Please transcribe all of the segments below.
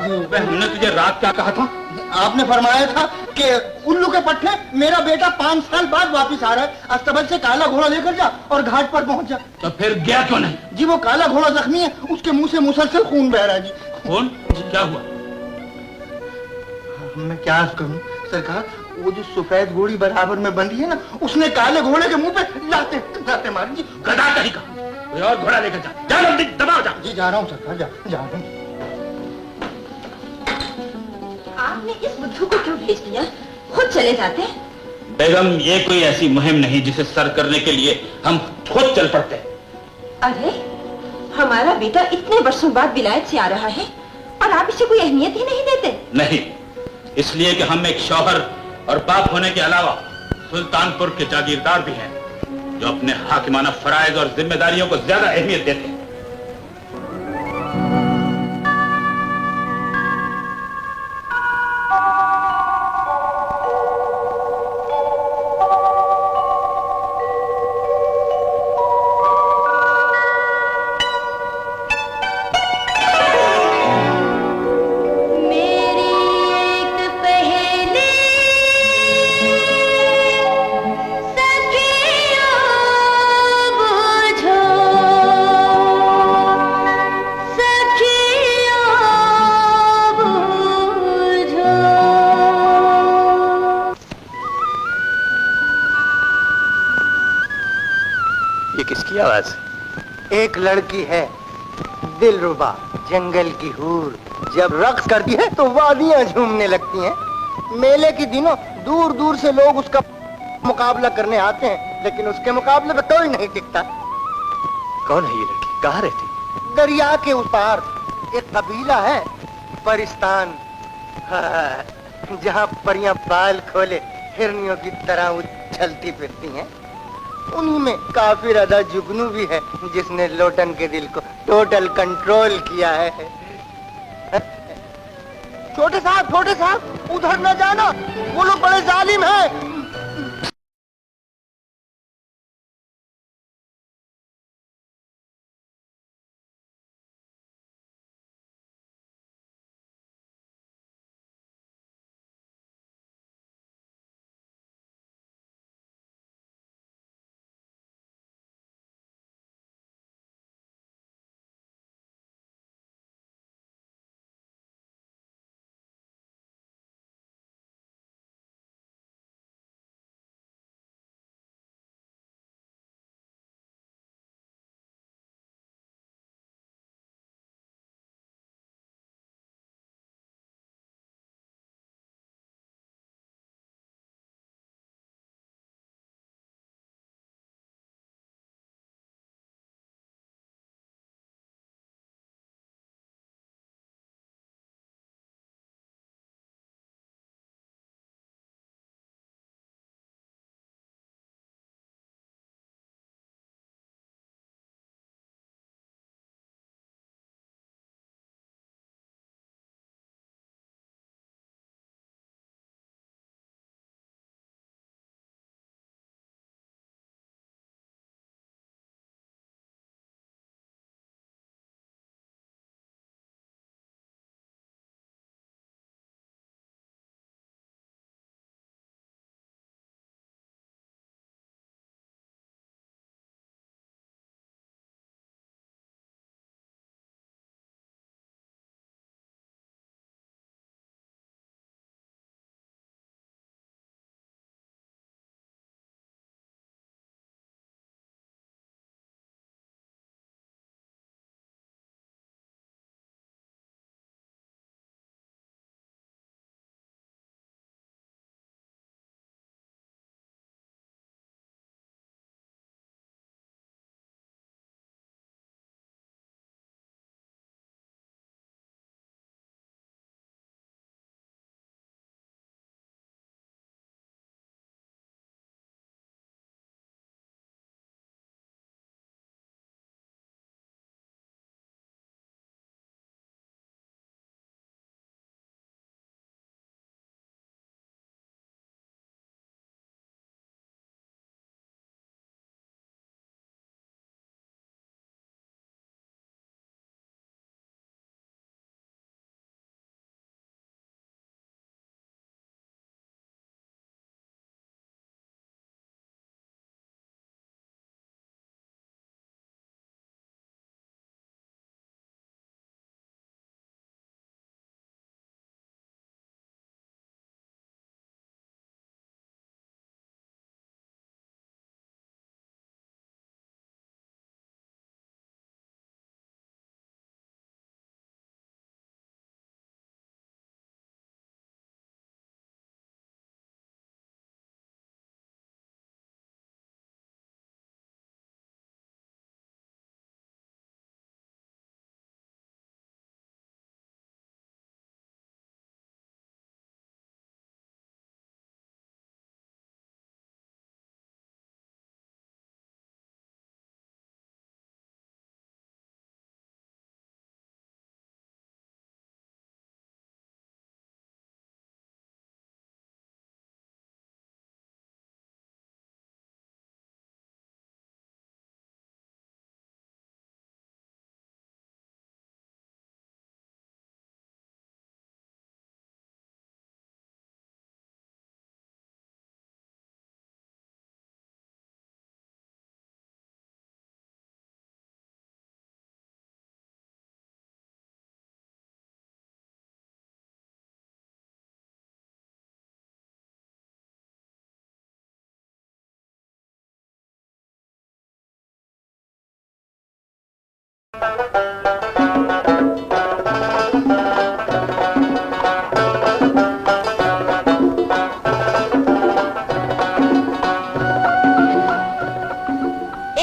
अबे हमने तुझे रात क्या कहा था? आपने फरमाया था कि उल्लू के पट्टे मेरा बेटा 5 साल बाद वापस आ रहा है, अस्तबल से काला घोड़ा लेकर जा और घाट पर पहुंच जा। तो फिर गया क्यों नहीं? जी वो काला घोड़ा जख्मी है, उसके मुंह से मुसलसल खून बह रहा है जी। खून? क्या हुआ? मैं क्या करूं सरकार, वो जो सफेद घोड़ी बराबर में बंधी है ना, उसने काले घोड़े के मुंह पे लाते लाते मारी जी। गधा कहीं का, कोई और घोड़ा लेकर जा, जा जल्दी, दबाओ जा। जी जा रहा हूँ सरकार, जा रहा हूँ। आपने इस बुद्धू को क्यों भेज दिया? खुद चले जाते। बेगम, ये कोई ऐसी मुहिम नहीं जिसे सर करने के लिए हम खुद चल पड़ते। अरे हमारा बेटा इतने वर्षों बाद विलायत से आ रहा है और आप इसे कोई अहमियत ही नहीं देते। नहीं, इसलिए कि हम एक शौहर और बाप होने के अलावा सुल्तानपुर के जागीरदार भी हैं, जो अपने हाकिमाना फराइज और जिम्मेदारियों को ज्यादा अहमियत देते हैं। किसकी आवाज? एक लड़की है दिलरुबा, जंगल की हूर, जब रक्स करती है तो वादियां झूमने लगती हैं। मेले के दिनों दूर दूर से लोग उसका मुकाबला करने आते हैं, लेकिन उसके मुकाबले में कोई नहीं टिकता। कौन है ये लड़की? कहाँ रहती? दरिया के उस पार एक कबीला है, परिस्तान, जहाँ परियां बाल खोले हिरनियों की तरह उछलती फिरती हैं। उन्हीं में काफिर अदा जुगनू भी है, जिसने लोटन के दिल को टोटल कंट्रोल किया है। छोटे साहब उधर न जाना, वो लोग बड़े जालिम हैं। ए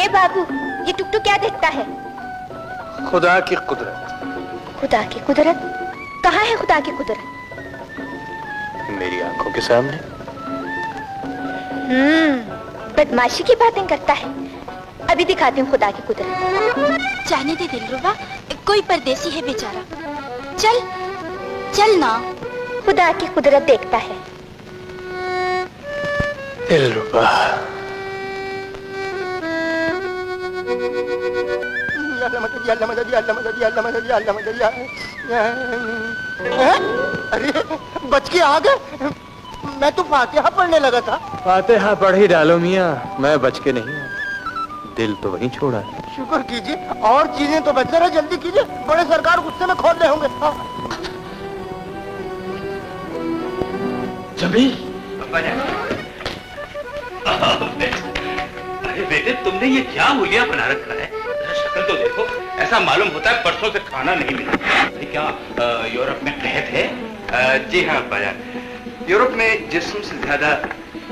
बाबू, ये टुकटुक क्या देखता है? खुदा की कुदरत। खुदा की कुदरत? कहाँ है खुदा की कुदरत? मेरी आंखों के सामने। बदमाशी की बातें करता है। अभी दिखाती हूँ खुदा की कुदरत। जाने दे दिलरुबा, कोई परदेसी है बेचारा। चल चल ना। खुदा की कुदरत देखता है। दिलरुबा। अरे बच के आ गए। मैं तो फातिहा पढ़ने लगा था। फातिहा पढ़ ही डालो मियाँ, मैं बच के नहीं हूँ। दिल तो वहीं छोड़ा है। शुक्र कीजिए, और चीजें तो बच रहे, जल्दी कीजिए, बड़े सरकार गुस्से में खोल रहे होंगे। जमील, अरे बेटे, तुमने ये क्या हुलिया बना रखा है? जरा शक्ल तो देखो, ऐसा मालूम होता है परसों से खाना नहीं मिला। अरे क्या यूरोप में कहे थे? जी हाँ बाजान, यूरोप में जिस्म से ज्यादा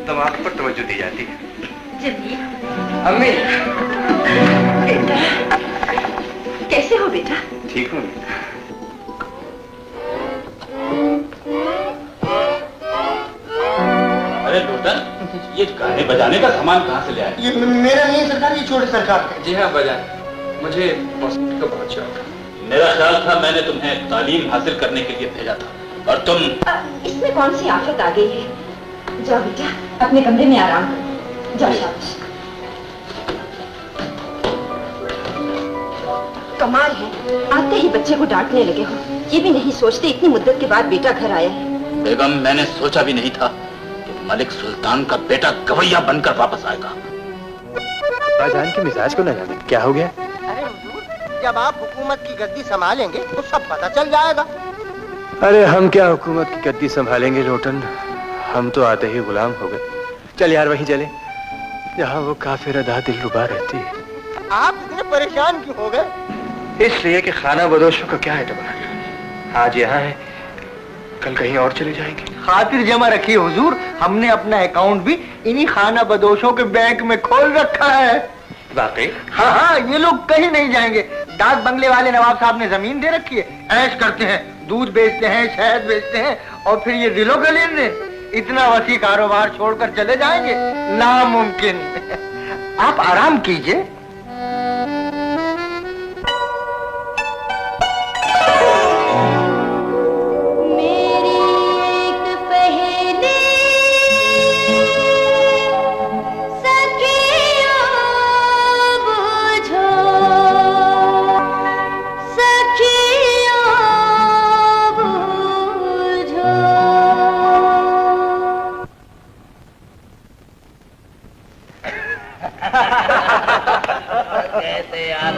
दिमाग पर तवज्जो दी जाती है। जमील, अम्मी, बेटा, कैसे हो बेटा? ठीक हूँ। अरे लोटन, ये गाने बजाने का सामान कहाँ से ले आए? ये मेरा नहीं सरकार, ये छोटे सरकार का। जी हाँ बाजान, मुझे मौसीकी का बहुत शौक है। मेरा ख्याल था मैंने तुम्हें तालीम हासिल करने के लिए भेजा था, और तुम। इसमें कौन सी आफत आ गई है? जाओ बेटा, अपने कमरे में आराम करो। जाओ शाबाश। कमाल है, आते ही बच्चे को डांटने लगे हो। ये भी नहीं सोचते इतनी मुद्दत के बाद बेटा घर आया है। बेगम, मैंने सोचा भी नहीं था कि मलिक सुल्तान का बेटा गवैया बनकर वापस आएगा। बाजान के मिजाज को न जाने क्या हो गया। अरे हुजूर, जब आप हुकूमत की गद्दी संभालेंगे तो सब पता चल जाएगा। अरे हम क्या हुकूमत की गद्दी संभालेंगे लोटन, हम तो आते ही गुलाम हो गए। चल यार वहीं चले जहाँ वो काफिर अदा दिलरुबा रहती है। आप इतने परेशान क्यों हो गए? इसलिए कि खाना बदोशों का क्या एतबार है। आज यहाँ है, कल कहीं और चले जाएंगे। खातिर जमा रखिए हुजूर, हमने अपना अकाउंट भी इन्हीं खाना बदोशों के बैंक में खोल रखा है। वाकई? हाँ हाँ, ये लोग कहीं नहीं जाएंगे। डाक बंगले वाले नवाब साहब ने जमीन दे रखी है, ऐश करते हैं, दूध बेचते हैं, शहद बेचते हैं, और फिर ये दिलों का लेन देन। इतना वसी कारोबार छोड़कर चले जाएंगे? नामुमकिन। आप आराम कीजिए। कैसे यार?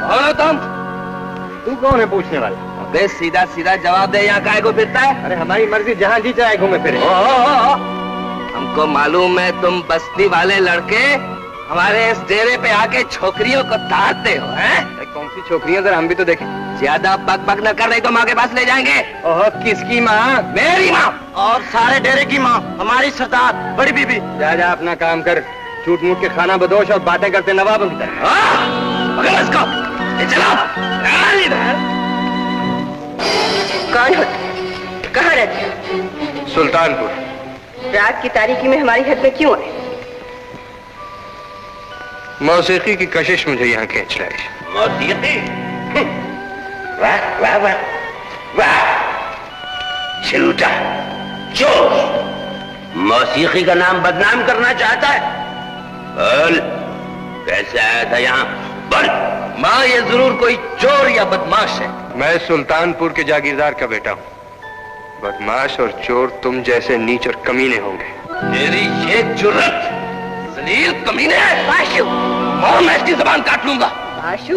कौन हो तुम? तू कौन है पूछने वाला? अबे सीधा सीधा जवाब दे, यहाँ काहे को फिरता है? अरे हमारी मर्जी, जहाँ जी चाहे घूमे फिरे। हमको मालूम है तुम बस्ती वाले लड़के हमारे इस डेरे पे आके छोकरियों को ताड़ते हो, हैं? कौन सी छोकरियां, जरा हम भी तो देखें। ज्यादा बक बक न कर रही तो माँ के पास ले जाएंगे। ओह, किसकी माँ? मेरी माँ। और सारे डेरे की माँ, हमारी सरदार, बड़ी बीबी। जा जा अपना काम कर, झूठ मूठ के खाना बदोश और बातें करते नवाबों की तरह। पकड़ इसको, ये चलाओ। इधर कौन होते? कहाँ रहते? सुल्तानपुर। रात की तारीकी में हमारी हद में क्यों आए? मौसीकी की कशिश मुझे यहाँ खींच लाई। मौसीकी? वाह वाह वाह वाह, झूठा चोर, मौसीकी का नाम बदनाम करना चाहता है। बोल, कैसे आया था यहाँ? बोल। माँ, ये जरूर कोई चोर या बदमाश है। मैं सुल्तानपुर के जागीरदार का बेटा हूँ। बदमाश और चोर तुम जैसे नीच और कमीने होंगे। तेरी ये जुर्रत, जलील कमीने! आशु, और मैं इसकी जबान काट लूंगा। आशु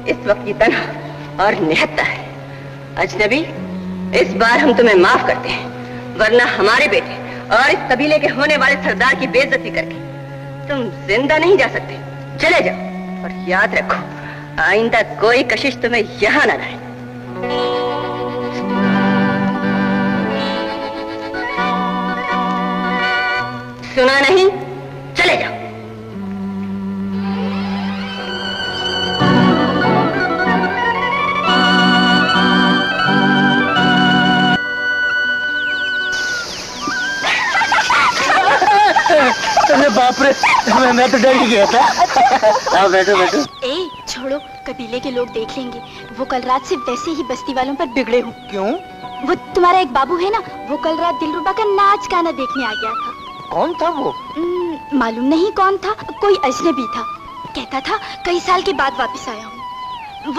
इस वक्त की तन्हा और निहत्ता है। अजनबी, इस बार हम तुम्हें माफ करते हैं, वरना हमारे बेटे और इस कबीले के होने वाले सरदार की बेइज्जती करके तुम जिंदा नहीं जा सकते। चले जाओ और याद रखो, आइंदा कोई कशिश तुम्हें यहाँ न लाए। सुना नहीं? चले जाओ। अरे बाप रे, मैं तो डर ही गया था। आओ बैठो बैठो। ए छोड़ो, कबीले के लोग देख लेंगे। वो कल रात से वैसे ही बस्ती वालों पर बिगड़े हूँ। क्यों? वो तुम्हारा एक बाबू है ना, वो कल रात दिलरुबा का नाच गाना देखने आ गया था। कौन था वो? मालूम नहीं कौन था, कोई अजनबी था। कहता था कई साल के बाद वापस आया हूँ।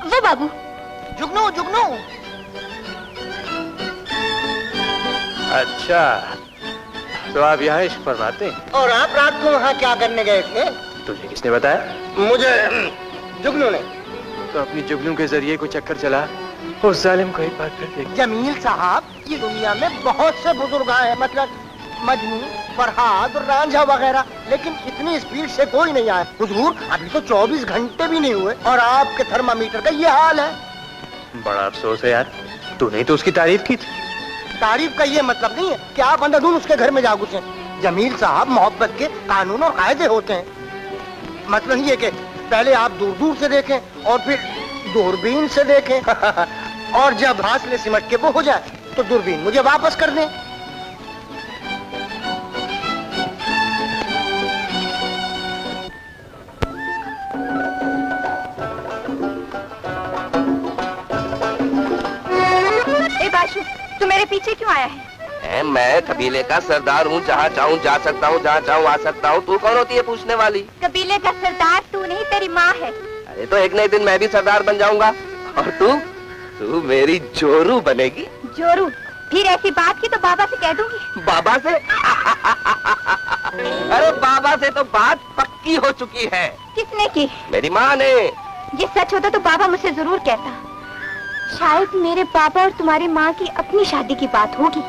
वो बाबू। जुगनू जुगनू। अच्छा, तो आप यहाँ इश्क फरमाते हैं? और आप रात को वहाँ क्या करने गए थे? तुझे किसने बताया? मुझे जुगनू ने। तो अपनी जुगनू के जरिए कोई चक्कर चला, उस जालिम को एक बार फिर देख। जमील साहब, ये दुनिया में बहुत से बुजुर्ग हैं, मतलब मजनू, फरहाद और रांझा वगैरह, लेकिन इतनी स्पीड से कोई नहीं आया। हुजूर, अभी तो 24 घंटे भी नहीं हुए और आपके थर्मामीटर का ये हाल है। बड़ा अफसोस है यार, तूने तो उसकी तारीफ की थी। तारीफ का ये मतलब नहीं है कि आप अंधाधुंध उसके घर में जा घुसे। जमील साहब, मोहब्बत के कानून और कायदे होते हैं। मतलब ये कि पहले आप दूर दूर से देखें और फिर दूरबीन से देखें और जब फासले सिमट के वो हो जाए तो दूरबीन मुझे वापस कर दें। बाशु, तू मेरे पीछे क्यों आया है? मैं कबीले का सरदार हूँ, जहाँ चाहूँ जा सकता हूँ, जहाँ चाहूँ आ सकता हूँ। तू कौन होती है पूछने वाली? कबीले का सरदार तू नहीं, तेरी माँ है। अरे तो एक न एक दिन मैं भी सरदार बन जाऊंगा। और तू मेरी जोरू बनेगी। जोरू? फिर ऐसी बात की तो बाबा से कह दूंगी। बाबा से? अरे बाबा से तो बात पक्की हो चुकी है। किसने की? मेरी माँ ने। ये सच होता तो बाबा मुझसे जरूर कहता। शायद मेरे पापा और तुम्हारी माँ की अपनी शादी की बात होगी।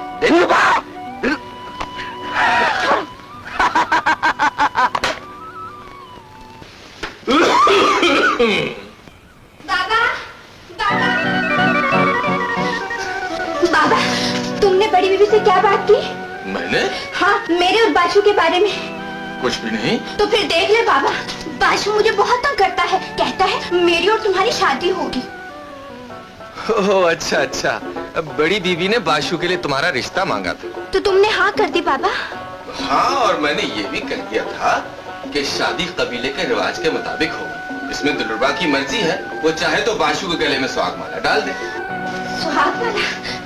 बाबा, तुमने बड़ी बीबी से क्या बात की? मैंने? हाँ, मेरे और बाशु के बारे में। कुछ भी नहीं। तो फिर देख ले बाबा, बाशु मुझे बहुत तंग करता है। कहता है मेरी और तुम्हारी शादी होगी। ओह अच्छा अच्छा, बड़ी बीबी ने बाशु के लिए तुम्हारा रिश्ता मांगा था। तो तुमने हाँ कर दी बाबा? हाँ, और मैंने ये भी कह दिया था कि शादी कबीले के रिवाज के मुताबिक होगी। इसमें दिलरुबा की मर्जी है, वो चाहे तो बाशु के गले में सुहाग माला डाल दे। सुहाग माला?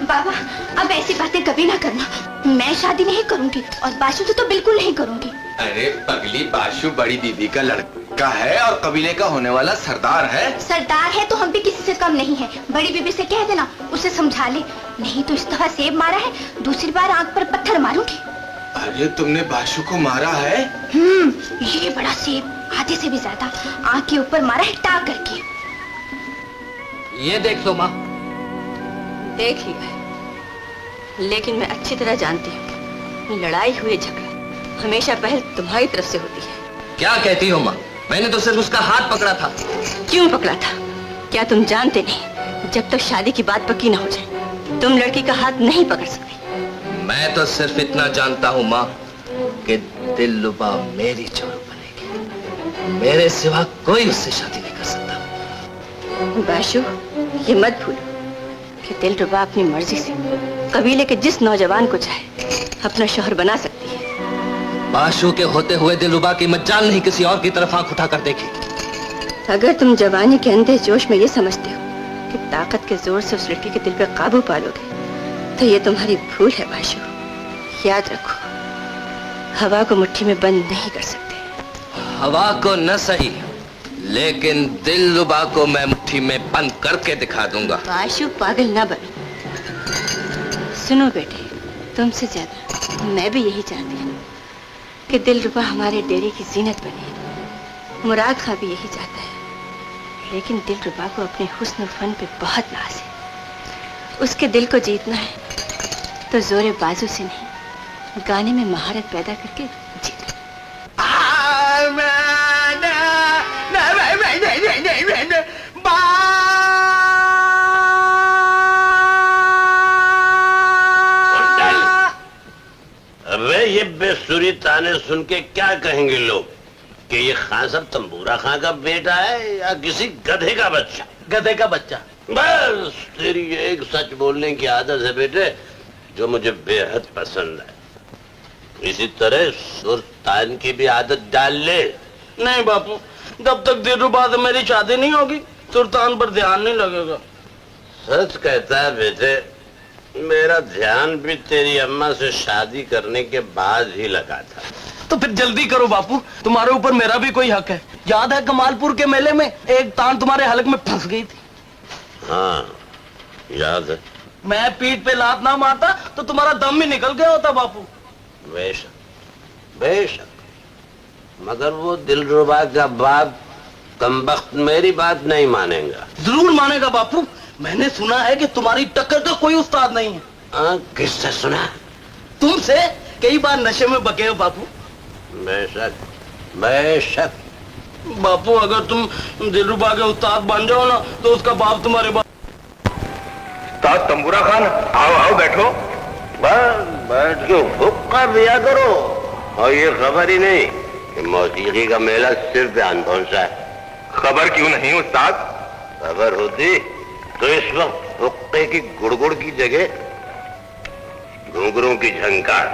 बाबा, अब ऐसी बातें कभी ना करना। मैं शादी नहीं करूंगी और बाशु से तो बिल्कुल नहीं करूंगी। अरे पगली, बाशु बड़ी बीबी का लड़का है और कबीले का होने वाला सरदार है। सरदार है तो हम भी किसी से कम नहीं है। बड़ी बीबी से कह देना, उसे समझा ले, नहीं तो इस तरह सेब मारा है, दूसरी बार आंख पर पत्थर मारूंगी। अरे तुमने बाशु को मारा है? ये बड़ा सेब, आधे से भी ज्यादा, आंख के ऊपर मारा है टाक करके। ये देख लो माँ। देख लिया है, लेकिन मैं अच्छी तरह जानती हूँ लड़ाई हुई झगड़ा हमेशा पहल तुम्हारी तरफ से होती है। क्या कहती हो माँ? मैंने तो सिर्फ उसका हाथ पकड़ा था। क्यों पकड़ा था? क्या तुम जानते नहीं, जब तक शादी की बात पक्की ना हो जाए तुम लड़की का हाथ नहीं पकड़ सकते। मैं तो सिर्फ इतना जानता हूँ माँ कि दिलरुबा मेरी जोरू बनेगी। मेरे सिवा कोई उससे शादी नहीं कर सकता। बाशु, ये मत भूलो कि दिलरुबा अपनी मर्जी से कबीले के जिस नौजवान को चाहे अपना शौहर बना सकती है। बाशु के होते हुए दिलरुबा की मज्जाल नहीं किसी और की तरफ आंख उठाकर देखेगी। अगर तुम जवानी के अंधे जोश में ये समझते हो कि ताकत के जोर से उस लड़की के दिल पर काबू पालोगे तो ये तुम्हारी भूल है बाशु। याद रखो, हवा को मुट्ठी में बंद नहीं कर सकते। हवा को न सही, लेकिन दिलरुबा को मैं मुट्ठी में बंद करके दिखा दूंगा। बाशु, पागल ना बनो। सुनो बेटे, तुमसे ज्यादा मैं भी यही चाहती हूँ कि दिलरुबा हमारे डेरे की जीनत बने। मुराद खां भी यही चाहता है, लेकिन दिलरुबा को अपने हुस्न और फन पे बहुत नाज है। उसके दिल को जीतना है तो जोरे बाजू से नहीं, गाने में महारत पैदा करके जीत। अबे ये बेसुरी ताने सुन के क्या कहेंगे लोग कि ये खान साहब तंबूरा खां का बेटा है या किसी गधे का बच्चा? गधे का बच्चा। बस तेरी ये एक सच बोलने की आदत है बेटे जो मुझे बेहद पसंद है। इसी तरह सुल्तान की भी आदत डाल ले। नहीं बापू, जब तक दिलरुबा से मेरी शादी नहीं होगी सुल्तान पर ध्यान नहीं लगेगा। सच कहता है बेटे, मेरा ध्यान भी तेरी अम्मा से शादी करने के बाद ही लगा था। तो फिर जल्दी करो बापू, तुम्हारे ऊपर मेरा भी कोई हक है। याद है कमालपुर के मेले में एक तान तुम्हारे हलक में फंस गई थी? हाँ याद है। मैं पीठ पे लात ना मारता तो तुम्हारा दम ही निकल गया होता बापू। बेशक बेशक, मगर वो दिलरुबा का बाप कमबख्त मेरी बात नहीं मानेगा। जरूर मानेगा बापू, मैंने सुना है कि तुम्हारी टक्कर का कोई उस्ताद नहीं है। किससे सुना? तुमसे। कई बार नशे में बके हो बापू। बेशक बेशक। बापू अगर तुम दिलरुबा के उस्ताद बन जाओ ना तो उसका बाप तुम्हारे बाप। उस्ताद तंबूरा खान, आओ आओ बैठो। बस बैठ के हुक्का दिया करो। और ये खबर ही नहीं कि मौसीकी का मेला सिर्फ ध्यान पहुंचा है। खबर क्यों नहीं उस्ताद? खबर होती तो इस वक्त हुक्के की गुड़गुड़ की जगह घुंघरू की झंकार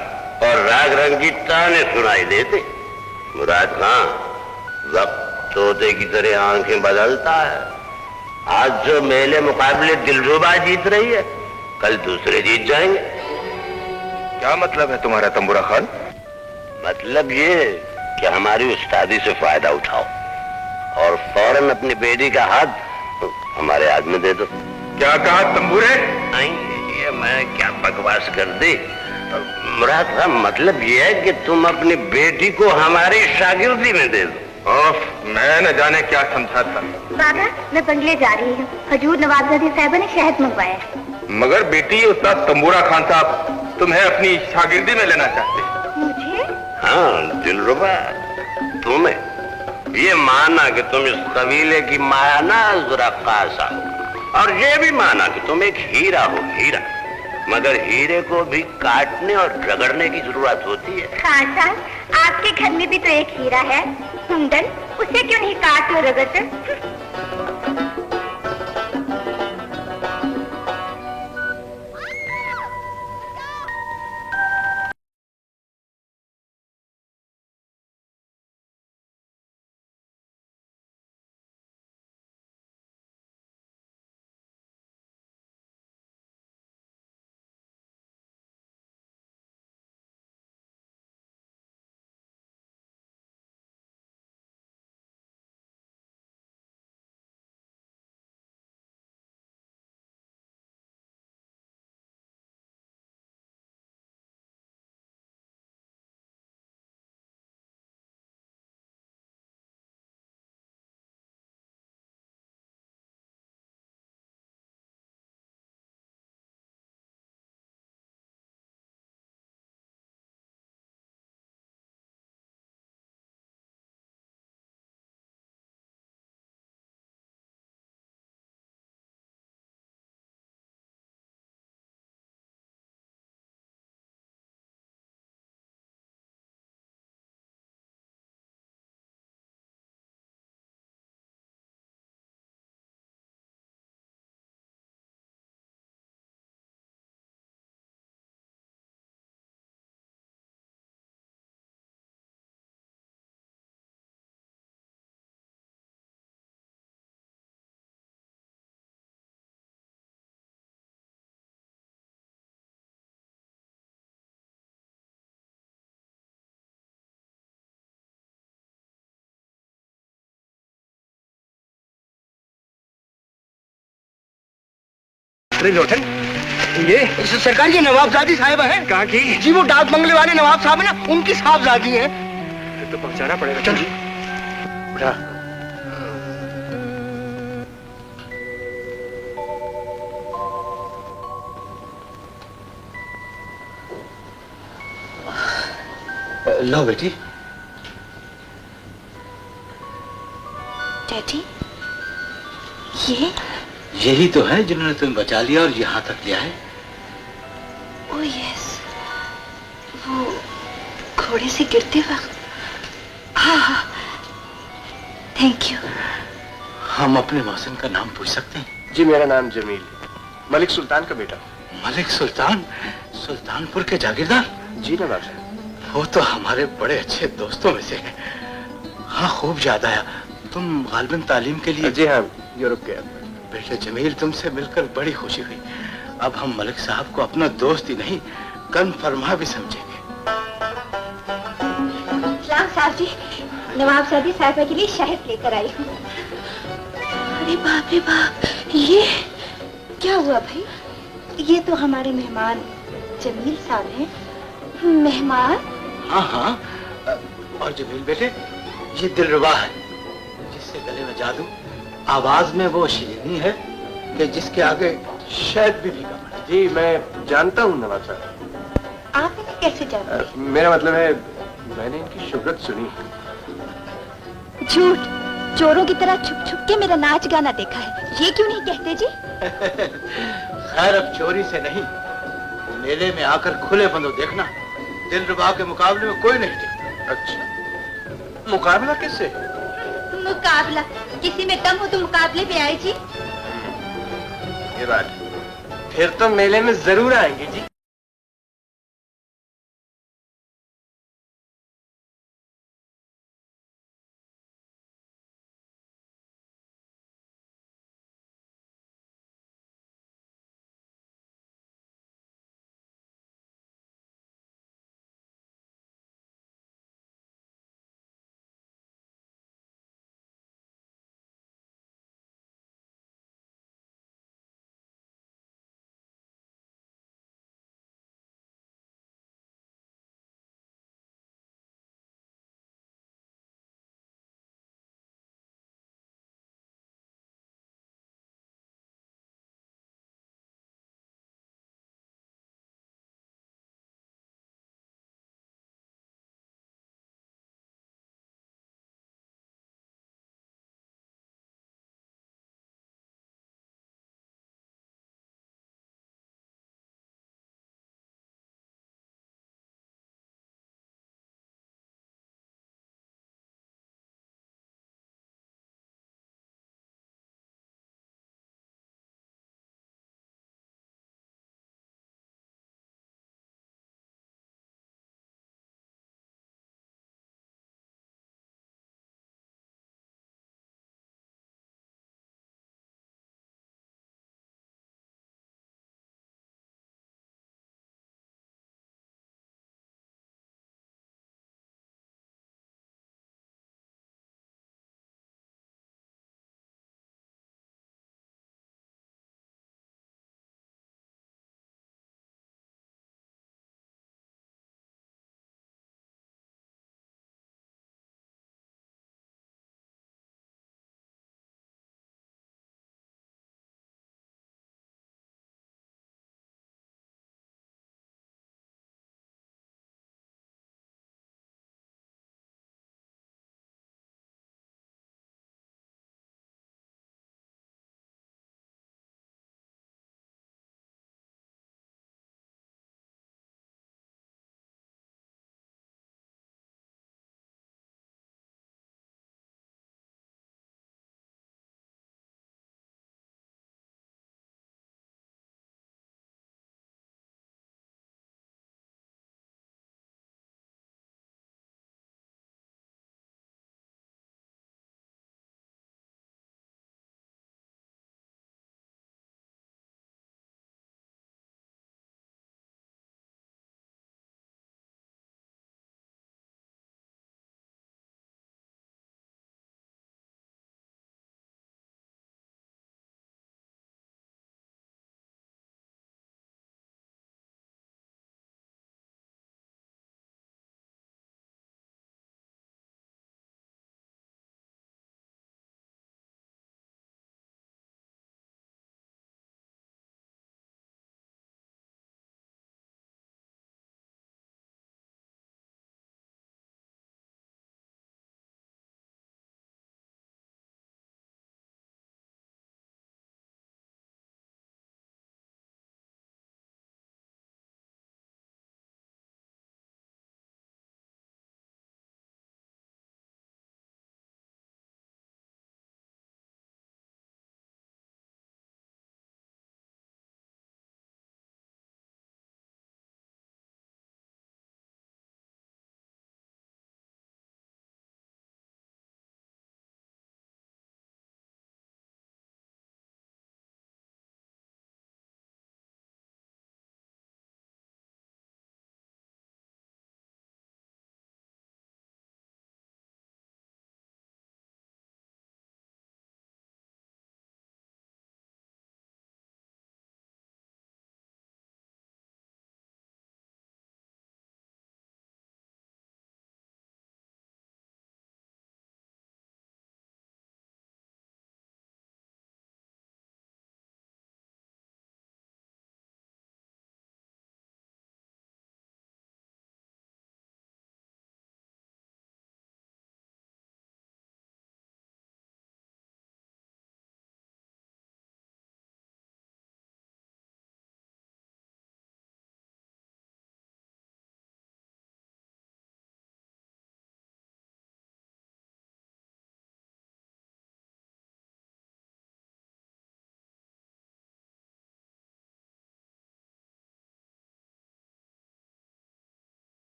और राग रंग की ताने सुनाई देते। मुराद खां वक्त तोते की तरह आंखें बदलता है। आज जो मेले मुकाबले दिलरुबा जीत रही है, कल दूसरे जीत जाएंगे। क्या मतलब है तुम्हारा तंबूरा खान? मतलब ये कि हमारी उस्तादी से फायदा उठाओ और फौरन अपनी बेटी का हाथ हमारे हाथ में दे दो। क्या कहा तंबूरे? नहीं, ये मैं क्या बकवास कर दी। मुराद खान मतलब ये है कि तुम अपनी बेटी को हमारी शागिर्दी में दे दो। मैं न जाने क्या समझा था। बाबा, मैं बंगले जा रही हूँ। हजूर नवाबजादी साहिबा ने शहद मंगवाया है। मगर बेटी उस्ताद तंबूरा खान साहब तुम्हें अपनी शागिर्दी में लेना चाहते। मुझे? हाँ दिलरुबा, तुम्हें ये माना कि तुम इस कबीले की मायाना रक्कासा हो और ये भी माना कि तुम एक हीरा हो, हीरा। मगर हीरे को भी काटने और रगड़ने की जरूरत होती है। खान साहब, आपके घर में भी तो एक हीरा है, कुंदन। उसे क्यों नहीं काटते और रगड़ते? लोटन, ये सरकार ये नवाबजादी साहिबा है। कहाँ की? जी वो डाक बंगले वाले नवाब साहब है ना, उनकी साहबजादी है। तो पहुंचाना पड़ेगा। चल उठा। लो बेटी। डैडी, ये यही तो है जिन्होंने तुम्हें बचा लिया और यहाँ तक लिया है। ओह यस, वो घोड़े से गिरते वक्त। हाँ हाँ, थैंक यू। हम अपने मौसम का नाम पूछ सकते हैं? जी मेरा नाम जमील, मलिक सुल्तान का बेटा। मलिक सुल्तान, सुल्तानपुर के जागीरदार? जी नवाब साहब। वो तो हमारे बड़े अच्छे दोस्तों में से है। हाँ, खूब याद आया, तुम गालिबन तालीम के लिए? जी हाँ, यूरोप गया। बेटे जमील, तुमसे मिलकर बड़ी खुशी हुई। अब हम मलिक साहब को अपना दोस्त ही नहीं, कन फरमा भी समझेंगे। सलाम साहब जी, नवाब साहब साहिबा के लिए शहद लेकर आई हूँ। अरे बाप रे बाप, ये क्या हुआ भाई? ये तो हमारे मेहमान जमील साहब हैं। मेहमान? हाँ हाँ, और जमील बेटे, ये दिलरुबा है, जिससे गले में जादू, आवाज में वो शीरनी है कि जिसके आगे शायद भी फीका पड़े। जी मैं जानता हूँ नवाब साहब। आप इन्हें कैसे जानते? मेरा मतलब है, मैंने इनकी शोहरत सुनी है। झूठ, चोरों की तरह छुप छुप के मेरा नाच गाना देखा है, ये क्यों नहीं कहते जी? खैर, अब चोरी से नहीं, मेले में आकर खुले बंदो देखना, दिलरुबा के मुकाबले में कोई नहीं टिकता। अच्छा, मुकाबला किससे? मुकाबला? किसी में दम हो तो मुकाबले पे आए जी। ये बात, फिर तो मेले में जरूर आएंगे जी।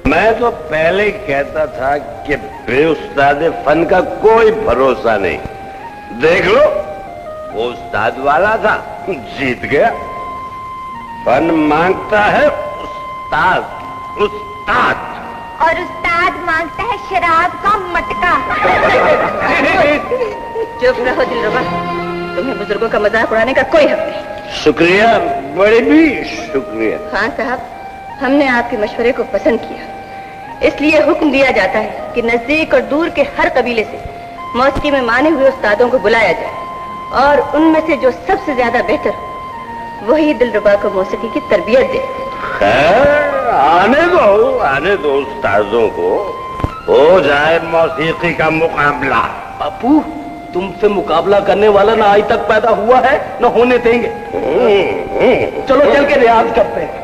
मैं तो पहले ही कहता था कि बेउस्ताद फन का कोई भरोसा नहीं। देख लो, वो उस्ताद वाला था, जीत गया। फन मांगता है उस्ताद, उस्ताद। और उस्ताद मांगता है शराब का मटका। चुप रहो दिलरुबा, तुम्हें बुजुर्गों का मजाक उड़ाने का कोई हक नहीं। शुक्रिया, बड़ी भी शुक्रिया। खान साहब, हमने आपके मशवरे को पसंद किया, इसलिए हुक्म दिया जाता है कि नजदीक और दूर के हर कबीले से मौसीकी में माने हुए उस्तादों को बुलाया जाए और उनमें से जो सबसे ज्यादा बेहतर हो वही दिलरुबा को मौसीकी की तरबियत दे। खैर, आने दो उस्तादों को, हो जाए मौसीकी का मुकाबला। बापू, तुमसे मुकाबला करने वाला ना आज तक पैदा हुआ है ना होने देंगे। चलो चल के रियाज करते हैं।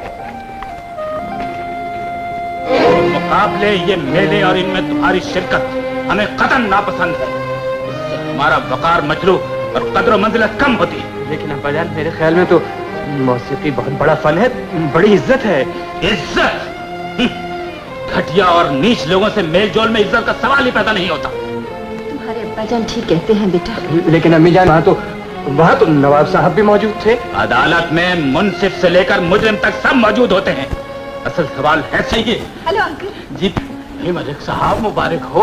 मुकाबले, ये मेले और इनमें तुम्हारी शिरकत हमें कतई नापसंद है। इससे हमारा वकार मजलू और कद्र मंजिलत कम होती है। लेकिन अब्बाजान, मेरे ख्याल में तो मौसीकी बहुत बड़ा फन है, बड़ी इज्जत है। इज्जत? घटिया और नीच लोगों से मेल जोल में इज्जत का सवाल ही पैदा नहीं होता। तुम्हारे अब्बाजान ठीक कहते हैं बेटा। लेकिन अम्मी जान, वहाँ तो नवाब साहब भी मौजूद थे। अदालत में मुंसिफ से लेकर मुजरिम तक सब मौजूद होते हैं। असल सवाल है सही। हेलो अंकल जी मलिक साहब, मुबारक हो।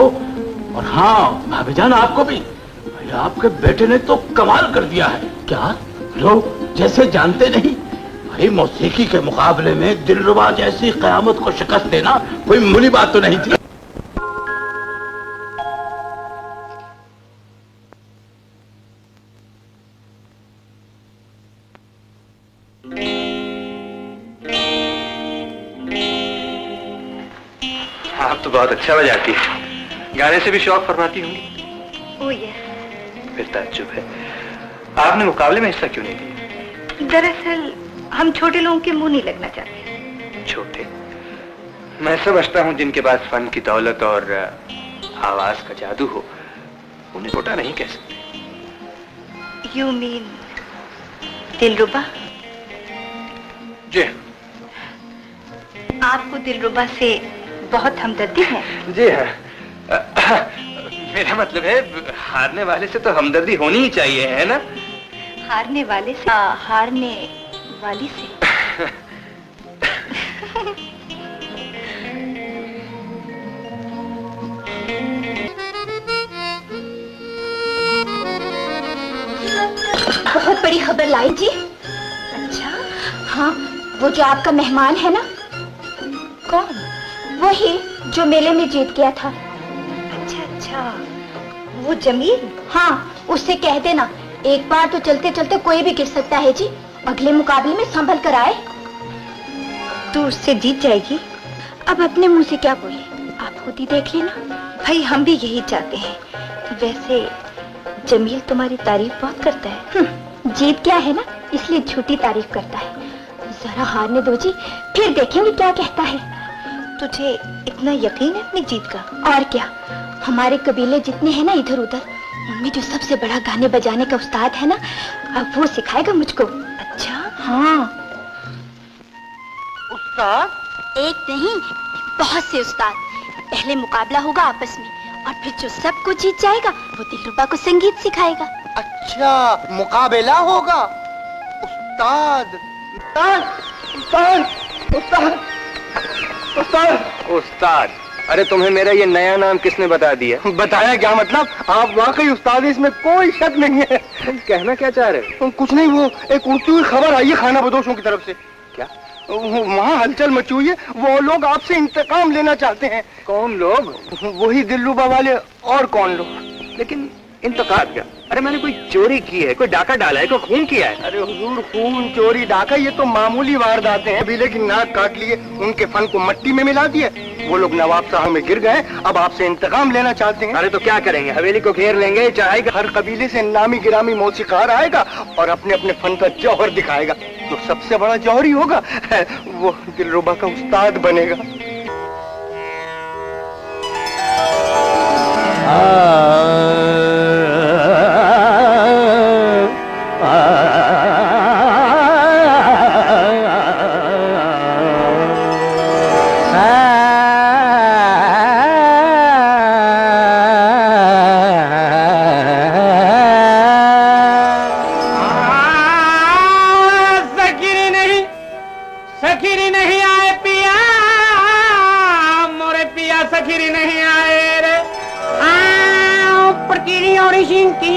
और हाँ भाभीजान, आपको भी। भैया, आपके बेटे ने तो कमाल कर दिया है। क्या लोग जैसे जानते नहीं। भाई, मौसीकी के मुकाबले में दिलरुबा जैसी कयामत को शिकस्त देना कोई मामूली बात तो नहीं थी। आप तो बहुत अच्छा बजाती है, गाने से भी शौक फरमाती होंगी। ओ ये फिर ताज्जुब है, आपने मुकाबले में हिस्सा क्यों नहीं लिया? दरअसल हम छोटे लोगों के मुंह नहीं लगना चाहते। छोटे? मैं समझता हूँ जिनके पास फन की दौलत और आवाज का जादू हो, उन्हें छोटा नहीं कह सकते। यू मीन दिलरुबा? जी। आपको दिलरुबा से बहुत हमदर्दी है? जी हाँ। मेरा मतलब है, हारने वाले से तो हमदर्दी होनी ही चाहिए, है ना? हारने वाले से? हारने वाली से। बहुत बड़ी खबर लाई जी। अच्छा? हाँ, वो जो आपका मेहमान है ना। कौन? वही जो मेले में जीत गया था। अच्छा अच्छा, वो जमील? हाँ, उससे कह देना, एक बार तो चलते चलते कोई भी गिर सकता है जी। अगले मुकाबले में संभल कर आए। तू उससे जीत जाएगी? अब अपने मुंह से क्या बोले, आप खुद ही देख लेना। भाई, हम भी यही चाहते हैं। वैसे जमील तुम्हारी तारीफ बहुत करता है। जीत क्या है ना, इसलिए झूठी तारीफ करता है। जरा हारने दो जी, फिर देखेंगे क्या कहता है। तुझे इतना यकीन है अपनी जीत का? और क्या, हमारे कबीले जितने हैं ना इधर उधर, उनमें जो सबसे बड़ा गाने बजाने का उस्ताद है ना, अब वो सिखाएगा मुझको। अच्छा? हाँ। उस्ताद? एक नहीं, बहुत से उस्ताद। पहले मुकाबला होगा आपस में, और फिर जो सबको जीत जाएगा वो दिलरुबा को संगीत सिखाएगा। अच्छा, मुकाबला होगा। उस्ताद, उस्ताद, उस्ताद, उस्ताद, उस्ताद? अरे तुम्हें मेरा ये नया नाम किसने बता दिया? बताया क्या मतलब? आप वाकई उस्ताद हैं, इसमें कोई शक नहीं है। तुम कहना क्या चाह रहे हो? कुछ नहीं, वो एक उड़ती हुई खबर आई है खाना बदोशों की तरफ से। क्या? वहाँ हलचल मची हुई है, वो लोग आपसे इंतकाम लेना चाहते हैं। कौन लोग? वही दिलरुबा वाले, और कौन लोग? लेकिन इंतकाम क्या? अरे मैंने कोई चोरी की है, कोई डाका डाला है, कोई खून किया है? अरे हुजूर, खून, चोरी, डाका ये तो मामूली वारदातें हैं। अभी लेकिन नाक काट लिए, उनके फन को मट्टी में मिला दिए। वो लोग नवाब साहब में गिर गए, अब आपसे इंतकाम लेना चाहते हैं। अरे तो क्या करेंगे? हवेली को घेर लेंगे, चाहे हर कबीले से नामी गिरामी मौसीकार आएगा और अपने अपने फन का जौहर दिखाएगा। जो सबसे बड़ा जौहरी होगा वो दिलरुबा का उस्ताद बनेगा। सखीरी नहीं आए रे प्रकीरी और सिंकी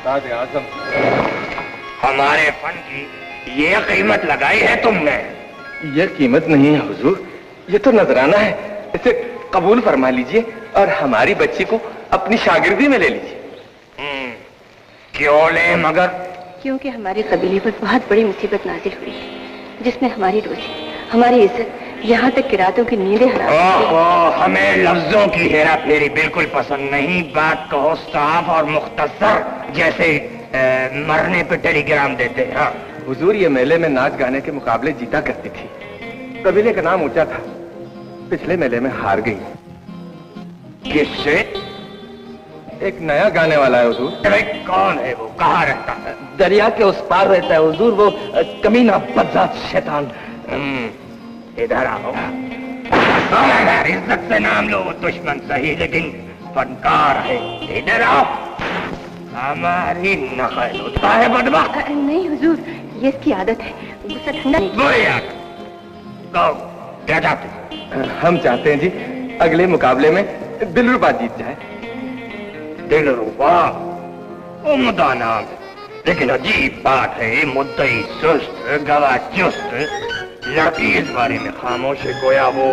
उस्ताद आजम, हमारे फन की ये कीमत लगाई है तुमने? ये कीमत नहीं है हुजूर, ये तो नजराना है। इसे कबूल फरमा लीजिए और हमारी बच्ची को अपनी शागिर्दी में ले लीजिए। क्यों ले मगर? क्योंकि हमारे कबीले पर बहुत बड़ी मुसीबत नाजिल हुई है, जिसमें हमारी रोजी, हमारी इज्जत, यहाँ तक कि रातों की नींदें हराम हो गई। हमें लफ्जों की हेरा फेरी बिल्कुल पसंद नहीं। बात कहो साफ और मुख्तसर, जैसे मरने पे टेलीग्राम देते हैं। हाँ। हुजूर, ये मेले में नाच गाने के मुकाबले जीता करती थी, कबीले का नाम ऊंचा था। पिछले मेले में हार गई। किससे? एक नया गाने वाला है हुजूर। अरे कौन है वो? कहाँ रहता है? दरिया के उस पार रहता है हुजूर, वो कमीना बदजात शैतान। इधर आओ। इज्जत से नाम लो, वो दुश्मन सही लेकिन फनकार है। इधर आओ। हमारी नकल होता है बदबा। नहीं हुजूर, ये इसकी आदत है, गुस्सा ठंडा नहीं। बुरी आदत। कहो, क्या चाहते? हम चाहते हैं जी अगले मुकाबले में दिलरुबा जीत जाए। दिलरुबा? उम्दा नाम, लेकिन अजीब बात है, मुद्दई सुस्त, गवाह चुस्त। लड़की इस बारे में खामोश है, गोया वो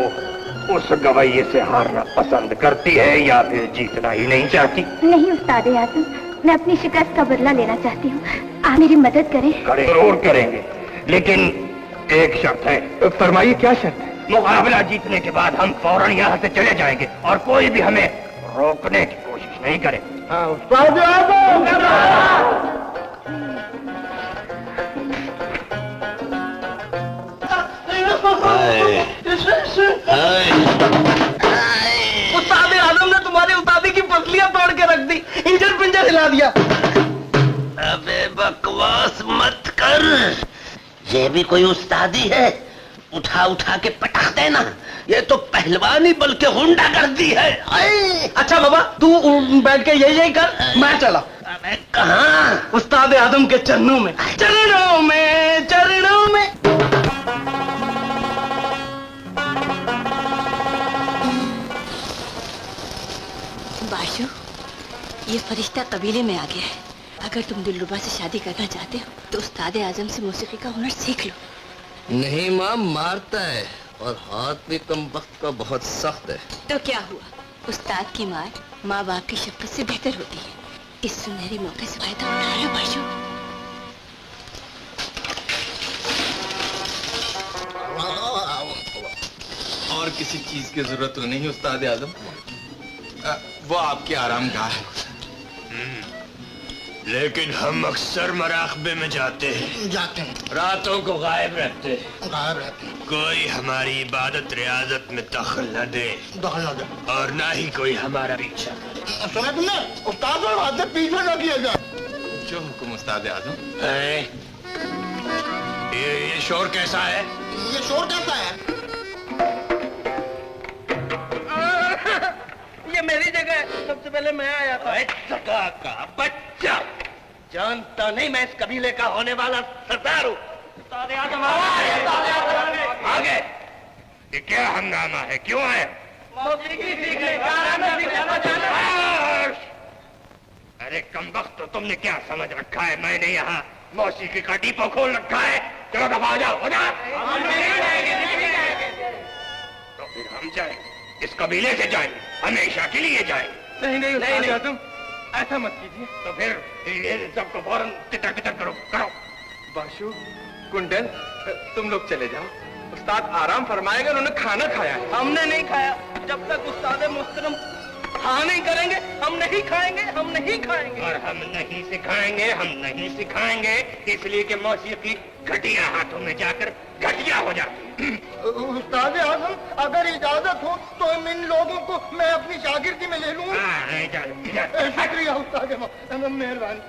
उस गवैये से हारना पसंद करती है या फिर जीतना ही नहीं चाहती। नहीं उस्ताद आजम, मैं अपनी शिकस्त का बदला लेना चाहती हूँ, आप मेरी मदद करें। जरूर करेंगे, लेकिन एक शर्त है। फरमाइए, क्या शर्त है? मुकाबला जीतने के बाद हम फौरन यहाँ से चले जाएंगे और कोई भी हमें रोकने की कोशिश नहीं करे। उस्ताद आजम! उस्ताद आजम ने तुम्हारी उस्तादी की पसलियां तोड़ के रख दी, इंजन पिंजर हिला दिया। अबे बकवास मत कर, ये भी कोई उस्तादी है? उठा उठा के पटक देना, ये तो पहलवानी बल्कि गुंडागर्दी है। अच्छा बाबा, तू बैठ के यही कर, मैं चला। अबे कहाँ? उस्ताद आजम के चरणों में, चरणों में, चरणों में। बाशु, ये फरिश्ता कबीले में आ गया है। अगर तुम दिलरुबा से शादी करना चाहते हो तो उस्ताद आजम से मौसीकी का हुनर सीख लो। नहीं माँ, मारता है और हाथ भी कम वक्त का बहुत सख्त है। तो क्या हुआ, उस्ताद की मार माँ बाप की शफ़क़त से बेहतर होती है। इस सुनहरे मौके से फायदा उठा लो बाशु। और किसी चीज की जरूरत तो नहीं उस्ताद आजम? वो आपके आराम गाह है। लेकिन हम अक्सर मराकबे में जाते हैं, रातों को गायब रहते हैं। कोई हमारी इबादत रियाजत में दखल न दे और ना ही कोई हमारा पीछा करे। सुना तुमने? उस्ताद और हाथ से पीछे न किया जाए। जो हुक्म उस्ताद आजम। ये शोर कैसा है? ये शोर कैसा है? ये मेरी जगह है, सबसे पहले मैं आया था। सका का बच्चा, जानता नहीं मैं इस कबीले का होने वाला सरदार हूँ। आगे ये क्या हंगामा है, क्यों आए? मौसीकी सीखने, गाना सिखाना चाहते हैं। अरे कमबख्त, तो तुमने क्या समझ रखा है? मैंने यहाँ मौसीकी का डिपो खोल रखा है। चलो दबा जाओ, हो जाओ। तो फिर हम जाएंगे, इस कबीले से जाएंगे, हमेशा के लिए जाएंगे। नहीं, तुम ऐसा मत कीजिए। तो फिर ये सबको फौरन तितर बितर करो। बाशु, कुंडल, तुम लोग चले जाओ। उस्ताद आराम फरमाएगा, उन्होंने खाना खाया है। हमने नहीं खाया। जब तक उस्ताद मुहतरम हाँ नहीं करेंगे, हम नहीं खाएंगे, हम नहीं खाएंगे। और हम नहीं सिखाएंगे, इसलिए कि मौसीकी घटिया हाथों में जाकर घटिया हो जाती है। उस्ताद आजम, अगर इजाजत हो तो इन लोगों को मैं अपनी शागिर्दी में ले लूं। शुक्रिया उस्ताद, मेहरबानी।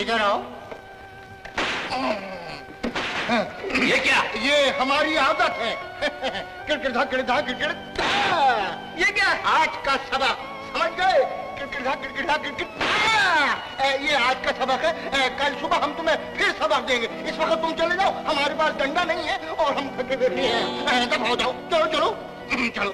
इधर आओ। ये क्या? ये हमारी आदत है। किड़किड़ा किड़किड़ा किड़किड़। ये क्या? आज का सबक समझ गए? किड़किड़ा किड़किड़ा किड़किड़। ये आज का सबक है। कल सुबह हम तुम्हें फिर सबक देंगे। इस वक्त तुम चले जाओ, हमारे पास डंडा नहीं है और हम थके बैठे हैं। तब हो जाओ, चलो चलो चलो।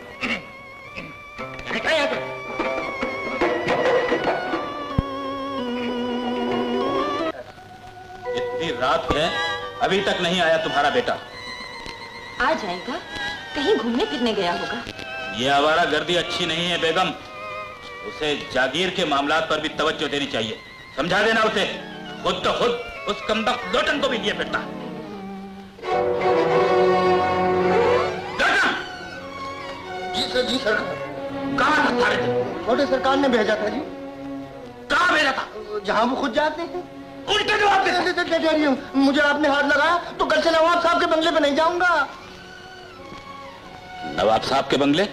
आधी रात है, अभी तक नहीं आया तुम्हारा बेटा। आ जाएगा, कहीं घूमने फिरने गया होगा। ये आवारा गर्दी अच्छी नहीं है बेगम, उसे जागीर के मामलात पर भी तवज्जो देनी चाहिए। समझा देना उसे, खुद तो खुद उस कमबख्त लोटन को भी लिए फिरता। जी सर, जी सरकार। कहाँ था थारे थे? छोटे सरकार ने भेजा था जी। कहाँ भेजा था? जहाँ वो खुद जाते हैं। उल्टे जवाब दे। मुझे आपने हाथ लगाया तो कल से नवाब साहब के बंगले पे नहीं जाऊंगा। नवाब साहब के बंगले?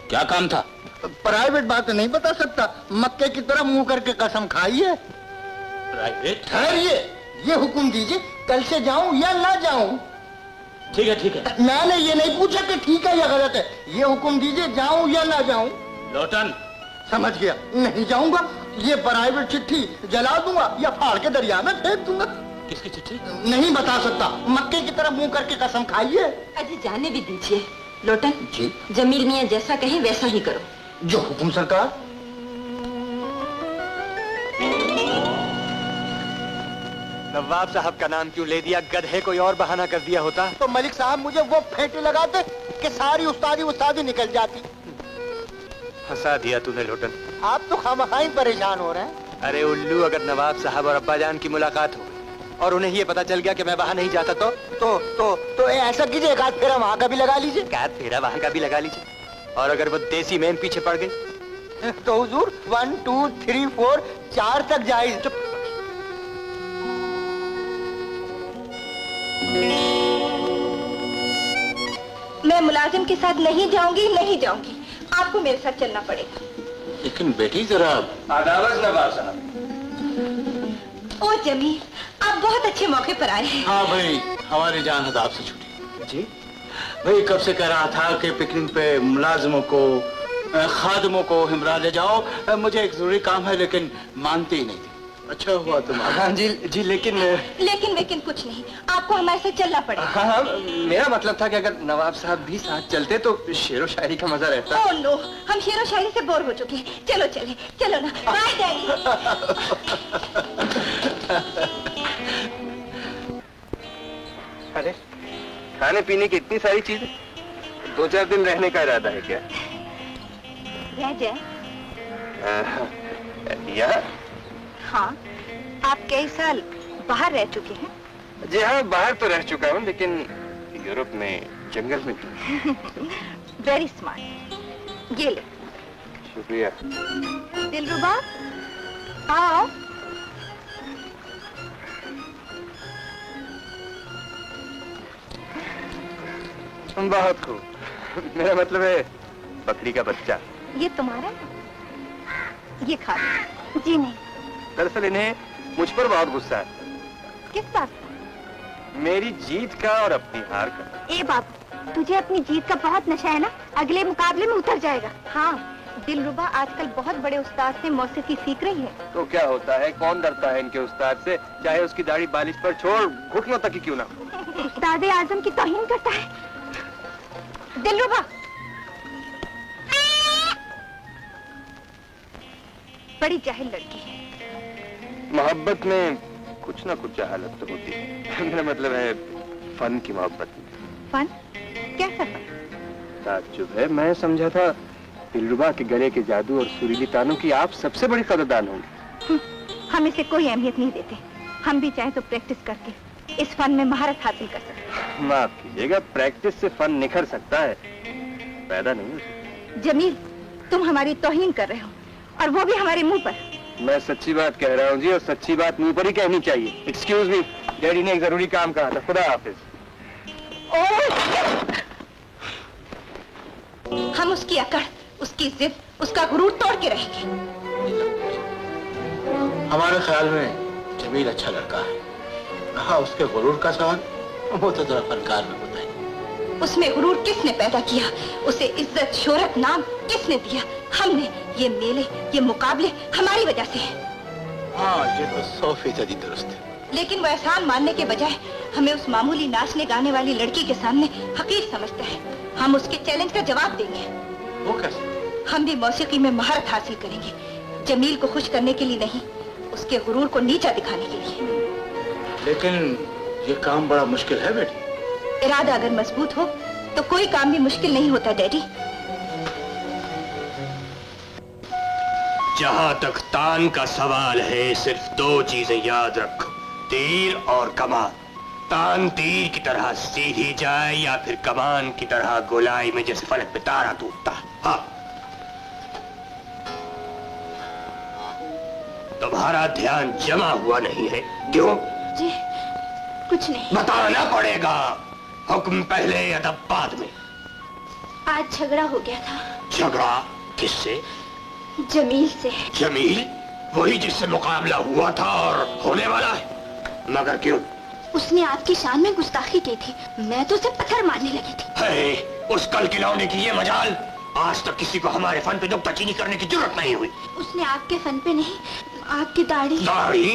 क्या काम था? प्राइवेट बात नहीं बता सकता, मक्के की तरह मुंह करके कसम खाइए। प्राइवेट? ठहरिए, ये हुक्म दीजिए कल से जाऊं या ना जाऊं। ठीक है, ठीक है। मैंने ये नहीं पूछा कि ठीक है या गलत है, ये हुक्म दीजिए जाऊं या ना जाऊं। लोटन। समझ गया, नहीं जाऊंगा। ये प्राइवेट चिट्ठी जला दूंगा या फाड़ के दरिया में फेंक दूंगा। किसकी चिट्ठी? नहीं बता सकता, मक्के की तरह मुंह करके कसम खाइए। अजी जाने भी दीजिए। लोटन जी। जमील मियाँ जैसा कहें वैसा ही करो। जो हुक्म सरकार। नवाब साहब का नाम क्यों ले दिया? गधे कोई और बहाना कर दिया होता तो मलिक साहब मुझे वो फेंटे लगाते कि सारी उस्तादी निकल जाती। फंसा दिया तूने लोटन। आप तो खामखा ही परेशान हो रहे हैं। अरे उल्लू, अगर नवाब साहब और अब्बाजान की मुलाकात हो गई और उन्हें ये पता चल गया कि मैं वहां नहीं जाता तो ऐसा कीजिए, एक आध फेरा वहां का भी लगा लीजिए। एक आध फेरा वहां का भी लगा लीजिए। और अगर वो देसी मैन पीछे पड़ गई तो हुजूर 1 2 3 4 4 तक जाए। मैं मुलाजिम के साथ नहीं जाऊंगी, नहीं जाऊंगी। आपको मेरे साथ चलना पड़ेगा। लेकिन बेटी जरा। आदाब नवाब साहब। ओ जमील, आप बहुत अच्छे मौके पर आए हैं। हाँ भाई, हमारी जान हदाब से छूटी। जी भाई कब से कह रहा था कि पिकनिक पे मुलाजिमों को, खादमों को हिमरा ले जाओ, मुझे एक जरूरी काम है, लेकिन मानते ही नहीं थे। अच्छा हुआ तुम आ गए। हाँ जी जी, लेकिन कुछ नहीं, आपको हमारे साथ चलना पड़ेगा। हाँ, मेरा मतलब था कि अगर नवाब साहब भी साथ चलते तो शेरो शायरी का मजा रहता। ओह नो, हम शेरो शायरी से बोर हो चुके हैं। चलो चले, चलो ना। Bye daddy. अरे खाने पीने की इतनी सारी चीजें, 2-4 दिन रहने का इरादा है क्या? रह जाए। यहाँ? हाँ, आप कई साल बाहर रह चुके हैं। जी हाँ, बाहर तो रह चुका हूँ, लेकिन यूरोप में जंगल में भी। Very smart. ये ले। शुक्रिया। दिलरुबा, आओ। बहुत खूब। मेरा मतलब है बकरी का बच्चा। ये तुम्हारा है? ये खा लो। जी नहीं। दरअसल इन्हें मुझ पर बहुत गुस्सा है। किस बात? मेरी जीत का और अपनी हार का। ए बाबू, तुझे अपनी जीत का बहुत नशा है ना, अगले मुकाबले में उतर जाएगा। हाँ, दिलरुबा आजकल बहुत बड़े उस्ताद से मौसीकी सीख रही है। तो क्या होता है, कौन डरता है इनके उस्ताद से, चाहे उसकी दाढ़ी बालिश पर छोड़ घुटनों तक ही क्यों ना। उस्ताद आजम की तौहीन करता है। दिलरुबा, बड़ी जाहिल लड़की है। मोहब्बत में कुछ ना कुछ जहालत तो होती है। मेरा मतलब है फन की मोहब्बत। फन? कैसा फन? ताज्जुब है, मैं समझा था दिलरुबा के गले के जादू और सुरीली तानों की आप सबसे बड़ी कदरदान होंगी। हम इसे कोई अहमियत नहीं देते। हम भी चाहे तो प्रैक्टिस करके इस फन में महारत हासिल कर सकते। माफ कीजिएगा, प्रैक्टिस से फन निखर सकता है, पैदा नहीं हो सकता। जमील, तुम हमारी तौहीन कर रहे हो, और वो भी हमारे मुंह पर। मैं सच्ची बात कह रहा हूँ जी, और सच्ची बात मुंह पर ही कहनी चाहिए। एक्सक्यूज मी, डैडी ने एक जरूरी काम कहा था। खुदा हाफिज। हम उसकी अकड़, उसकी जिद, उसका गुरूर तोड़ के रहेंगे। हमारे ख्याल में जमील अच्छा लड़का है। हाँ, उसके गुरूर का सवाल वो तो जरा फनकार में बताएं। उसमें गुरूर किसने पैदा किया? उसे इज्जत, शोहरत, नाम किसने दिया? हमने। ये मेले, ये मुकाबले हमारी वजह से हैं। हाँ, ये तो 100% दुरुस्त है। लेकिन वो एहसान मानने के बजाय हमें उस मामूली नाचने गाने वाली लड़की के सामने हकीर समझता है। हम उसके चैलेंज का जवाब देंगे। वो कैसे? हम भी मौसीकी में महारत हासिल करेंगे। जमील को खुश करने के लिए नहीं, उसके गुरूर को नीचा दिखाने के लिए। लेकिन ये काम बड़ा मुश्किल है बेटी। इरादा अगर मजबूत हो तो कोई काम भी मुश्किल नहीं होता डैडी। जहां तक तान का सवाल है, सिर्फ दो चीजें याद रख, तीर और कमान। तान तीर की तरह सीधी जाए या फिर कमान की तरह गोलाई में जैसे फलक पे तारा टूटता। हाँ, तुम्हारा ध्यान जमा हुआ नहीं है, क्यों? जी कुछ नहीं। बताना पड़ेगा। हुक्म पहले अदब बाद में। आज झगड़ा हो गया था। झगड़ा किससे? जमील से। जमील? वही जिससे मुकाबला हुआ था और होने वाला है। मगर क्यों? उसने आपकी शान में गुस्ताखी की थी, मैं तो उसे पत्थर मारने लगी थी। है, उस कल खिलौने की ये मजाल। आज तक किसी को हमारे फन पे नुक्ताचीनी करने की जरूरत नहीं हुई। उसने आपके फन पे नहीं, आपकी दाढ़ी। दाढ़ी?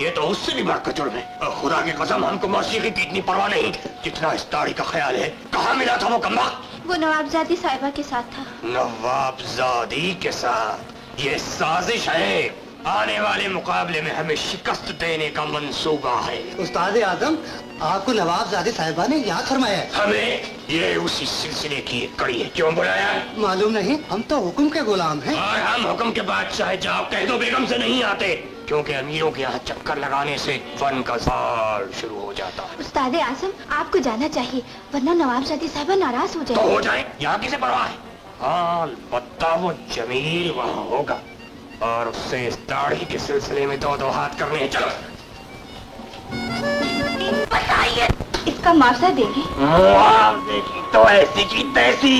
ये तो उससे भी बढ़कर जुर्म है। खुदा की कसम, हमको मौसीकी की इतनी परवाह नहीं जितना इस दाढ़ी का ख्याल है। कहाँ मिला था वो कम्बा? वो नवाबजादी साहिबा के साथ था। नवाबजादी के साथ? ये साजिश है। आने वाले मुकाबले में हमें शिकस्त देने का मंसूबा है। उस्ताद आजम, आपको नवाबजादी साहिबा ने याद फरमाया है। हमें? ये उसी सिलसिले की एक कड़ी है। क्यों बुलाया है? मालूम नहीं, हम तो हुक्म के गुलाम हैं। और हम हुक्म के बादशाह। जाओ कह दो बेगम से नहीं आते, क्योंकि अमीरों के यहाँ चक्कर लगाने से फन का साल शुरू हो जाता है। उस्ताद आजम, आपको जाना चाहिए, वरना नवाबजादी साहिबा नाराज हो तो जाए। हो जाए, यहाँ किसे परवाह है। हाँ, अलबत्ता वो जमील वहाँ होगा और उससे इस दाढ़ी के सिलसिले में दो हाथ करने हैं। चलो बताइए, इसका मुआवजा देंगे? मुआवजे की तो ऐसी की तैसी।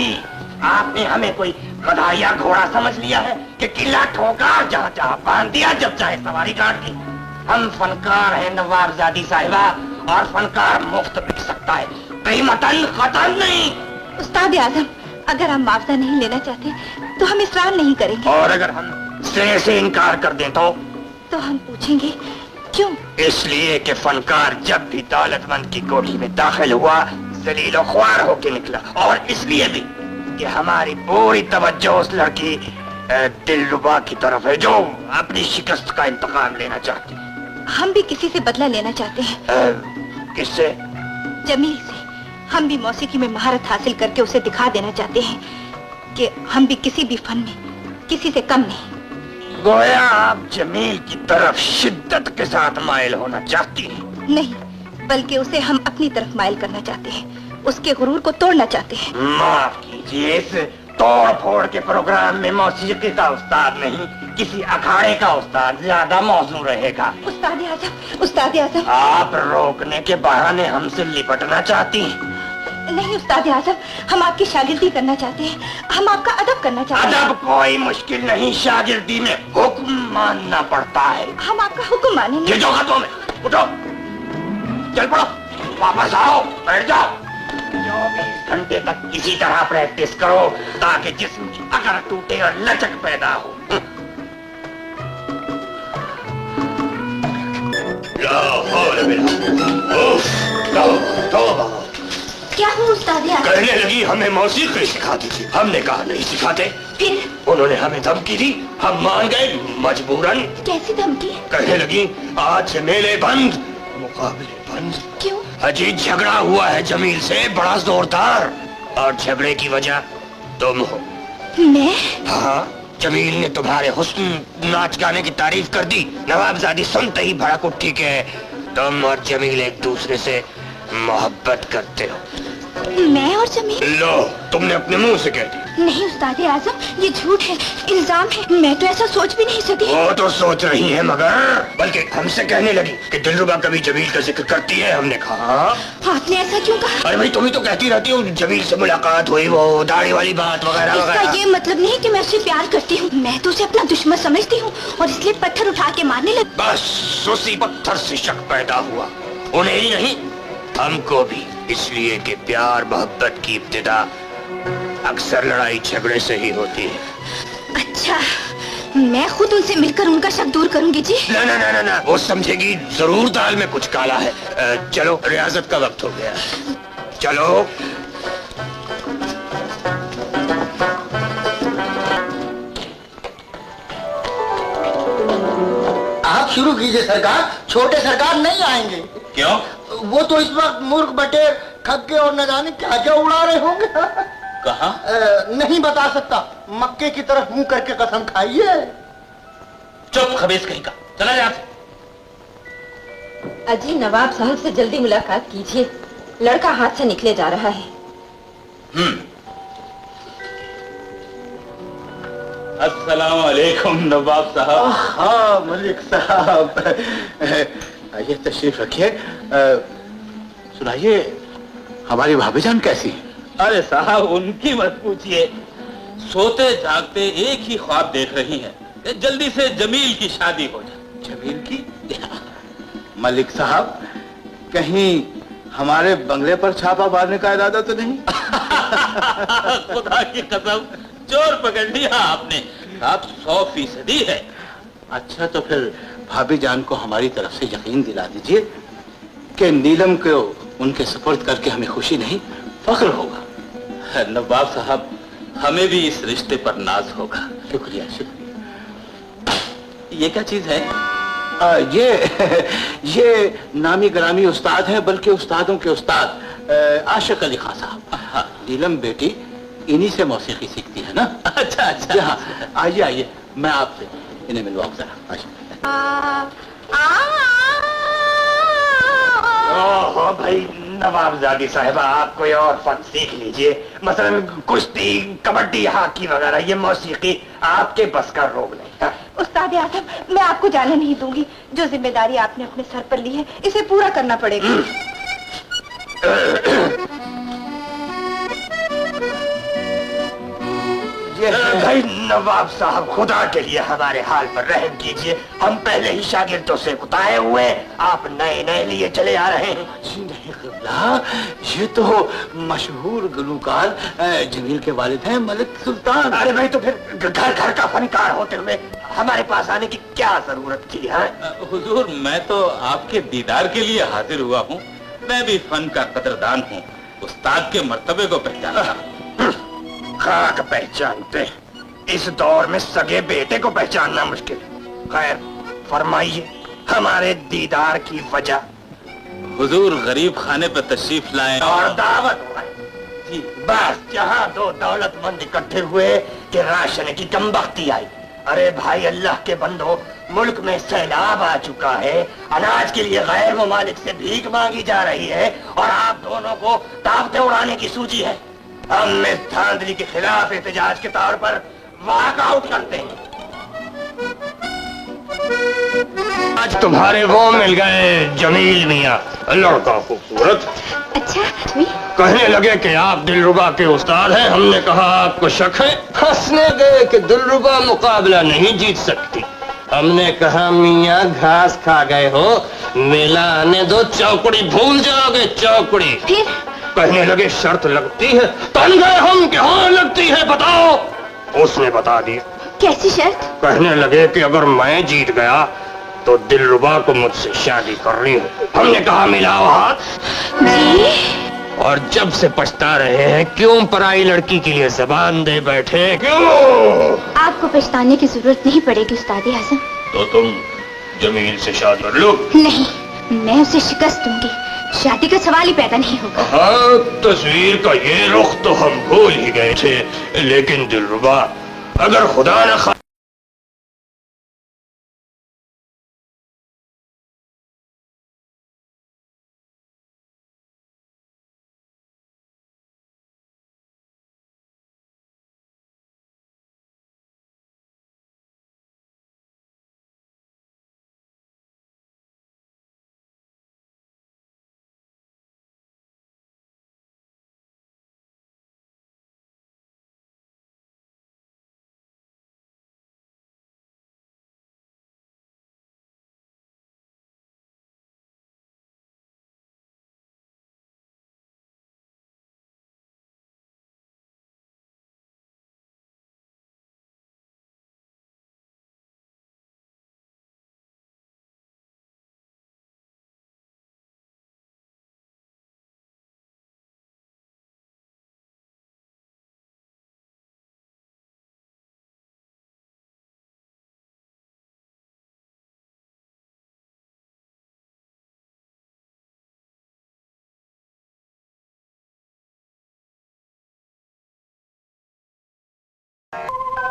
आपने हमें कोई बधाइया घोड़ा समझ लिया है कि किला ठोका जहाँ जहाँ बांध दिया जब चाहे सवारी काट दी। हम फनकार हैं नवाबजादी साहिबा, और फनकार मुफ्त बिक सकता है, कीमतन खतन नहीं। उस्ताद आजम, अगर हम मुआवजा नहीं लेना चाहते तो हम इसरार नहीं करेंगे। और अगर हम सिरे से इनकार कर दें तो हम पूछेंगे क्यों? इसलिए कि फनकार जब भी दौलतमंद की कोठी में दाखिल हुआ जलीलो ख्वार होके निकला, और इसलिए भी कि हमारी पूरी तवज्जो उस लड़की दिलरुबा की तरफ है जो अपनी शिकस्त का इंतकाम लेना चाहती है। हम भी किसी से बदला लेना चाहते हैं। किससे? जमील से। हम भी मौसीकी में महारत हासिल करके उसे दिखा देना चाहते हैं कि हम भी किसी भी फन में किसी से कम नहीं। गोया आप जमील की तरफ शिद्दत के साथ माइल होना चाहती हैं। नहीं, बल्कि उसे हम अपनी तरफ माइल करना चाहते हैं, उसके गुरूर को तोड़ना चाहते हैं। माफ कीजिए, इस तोड़ फोड़ के प्रोग्राम में मौसीकी का उस्ताद नहीं, किसी अखाड़े का उस्ताद ज्यादा मौजू रहेगा। उस्ताद आजम, उस्ताद आजम। आप रोकने के बहाने हमसे लिपटना चाहती हैं। नहीं उस्ताद आजम, हम आपकी शागिर्दी करना चाहते हैं, हम आपका अदब करना चाहते हैं। अदब कोई मुश्किल नहीं, शागिर्दी में हुक्म मानना पड़ता है। हम आपका हुक्म मानेंगे। ये जो हाथों में, उठो, चल पड़ो, वापस आओ, बैठ जाओ। 24 घंटे तक इसी तरह प्रैक्टिस करो ताकि जिस्म की अकड़ टूटे और लचक पैदा हो। क्या हुआ उस्ताद आजम? कहने लगी हमें मौसीकी सिखाती थी। हमने कहा नहीं सिखाते। फिर उन्होंने हमें धमकी दी, हम मान गए मजबूरन। कैसी धमकी? कहने लगी आज से मेले बंद, मुकाबले बंद। क्यों? अजी झगड़ा हुआ है जमील से बड़ा जोरदार, और झगड़े की वजह तुम हो। मैं? हाँ, जमील ने तुम्हारे हुस्न नाच गाने की तारीफ कर दी। नवाबजादी सुनते ही भड़क उठी के तुम और जमील एक दूसरे से मोहब्बत करते हो। मैं और जमील? लो, तुमने अपने मुंह से कह दी। नहीं उस्ताद आजम, ये झूठ है, इल्जाम है, मैं तो ऐसा सोच भी नहीं सकी। वो तो सोच रही है, मगर बल्कि हमसे कहने लगी कि दिलरुबा कभी जमील का जिक्र करती है। हमने कहा आपने ऐसा क्यों कहा? अरे भाई, तुम ही तो कहती रहती हो जमील से मुलाकात हुई, वो दाढ़ी वाली बात वगैरह इसका वगैरह। ये मतलब नहीं कि मैं उससे प्यार करती हूँ, मैं तो उसे अपना दुश्मन समझती हूँ और इसलिए पत्थर उठा के मारने लगी। बस उसी पत्थर से शक पैदा हुआ, उन्हें ही नहीं हमको भी, इसलिए कि प्यार मोहब्बत की इब्तिदा अक्सर लड़ाई झगड़े से ही होती है। अच्छा, मैं खुद उनसे मिलकर उनका शक दूर करूंगी जी। ना ना ना ना ना, वो समझेगी जरूर दाल में कुछ काला है। चलो, रियाजत का वक्त हो गया, चलो। आप शुरू कीजिए सरकार, छोटे सरकार नहीं आएंगे। क्यों? वो तो इस वक्त मूर्ख बटेर खक्के और न जाने क्या क्या उड़ा रहे होंगे। कहाँ? नहीं बता सकता, मक्के की तरफ मुंह करके कसम खाइए। चुप खबीस कहीं का, चला जा। अजी नवाब साहब से जल्दी मुलाकात कीजिए, लड़का हाथ से निकले जा रहा है। अस्सलाम वालेकुम नवाब साहब। हाँ मलिक साहब, आइए तशरीफ रखिए। सुनाइए, हमारी भाभीजान कैसी है? अरे साहब उनकी मत पूछिए, सोते जागते एक ही ख्वाब देख रही हैं कि जल्दी से जमील की शादी हो जाए। जमील की? मलिक साहब कहीं हमारे बंगले पर छापा मारने का इरादा तो नहीं? खुदा की कसम, चोर पकड़ लिया आपने। आप 100% है। अच्छा तो फिर भाभी जान को हमारी तरफ से यकीन दिला दीजिए कि नीलम को उनके सुपुर्द करके हमें खुशी नहीं फख्र होगा। नवाब साहब हमें भी इस रिश्ते पर नाज होगा। शुक्रिया शुक्रिया। ये क्या चीज है? ये नामी ग्रामी उस्ताद हैं, बल्कि उस्तादों के उस्ताद आशिक अली खान साहब। नीलम बेटी इन्हीं से मौसीकी सीखती है ना। अच्छा अच्छा। हाँ, आइए आइए, मैं आपसे इन्हें मिलवाऊं जरा। ओहो भाई नवाबजादी साहिबा, आप कोई और फन सीख लीजिए, मसलन कुश्ती, कबड्डी, हॉकी वगैरह। ये मौसीकी आपके बस का रोग नहीं। उस्ताद आजम, मैं आपको जाने नहीं दूंगी। जो जिम्मेदारी आपने अपने सर पर ली है, इसे पूरा करना पड़ेगा। भाई नवाब साहब, खुदा के लिए हमारे हाल पर रहम कीजिए। हम पहले ही शागिर्दों से कुताए हुए, आप नए नए लिए चले आ रहे हैं। जी नहीं क़िबला, ये तो मशहूर गुलूकार जमील के वालिद हैं, मलिक सुल्तान। अरे भाई, तो फिर घर घर का फनकार होते हुए हमारे पास आने की क्या जरूरत थी? हुजूर, मैं तो आपके दीदार के लिए हाजिर हुआ हूँ। मैं भी फन का कदरदान हूँ, उस्ताद के मर्तबे को पहचानता हूँ। खाक पहचानते, इस दौर में सगे बेटे को पहचानना मुश्किल। खैर फरमाइए हमारे दीदार की वजह। हुजूर गरीब खाने पर तशरीफ लाए और दावत जी, बस जहाँ दो दौलतमंद इकट्ठे हुए कि राशन की कमबख्ती आई। अरे भाई अल्लाह के बंदो, मुल्क में सैलाब आ चुका है, अनाज के लिए गैर ममालिक से भीख मांगी जा रही है, और आप दोनों को दावतें उड़ाने की सूझी है। हम इस धांधली के खिलाफ एहतजाज के तौर पर वॉकआउट करते हैं। आज तुम्हारे वो मिल गए जमील मियाँ, लड़का खूबसूरत। अच्छा कहने लगे कि आप दिलरुबा के उस्ताद हैं। हमने कहा आपको शक है? हंसने गए कि दिलरुबा मुकाबला नहीं जीत सकती। हमने कहा मियाँ घास खा गए हो, मेला आने दो, चौकड़ी भूल जाओगे, चौकड़ी। फिर कहने लगे शर्त लगती है। तन गए हम कि हाँ लगती है, बताओ। उसने बता दिया। कैसी शर्त? कहने लगे कि अगर मैं जीत गया तो दिलरुबा को मुझसे शादी करनी है। हमने कहा मिलाओ हाथ जी। और जब से पछता रहे हैं, क्यों पराई लड़की के लिए जबान दे बैठे, क्यों? आपको पछताने की जरूरत नहीं पड़ेगी उस्ताद आजम। तो तुम जमील से शादी कर लो। नहीं, मैं उसे शिकस्त दूंगी, शादी का सवाल ही पैदा नहीं होगा। हाँ, तस्वीर का ये रुख तो हम भूल ही गए थे, लेकिन दिलरुबा अगर खुदा न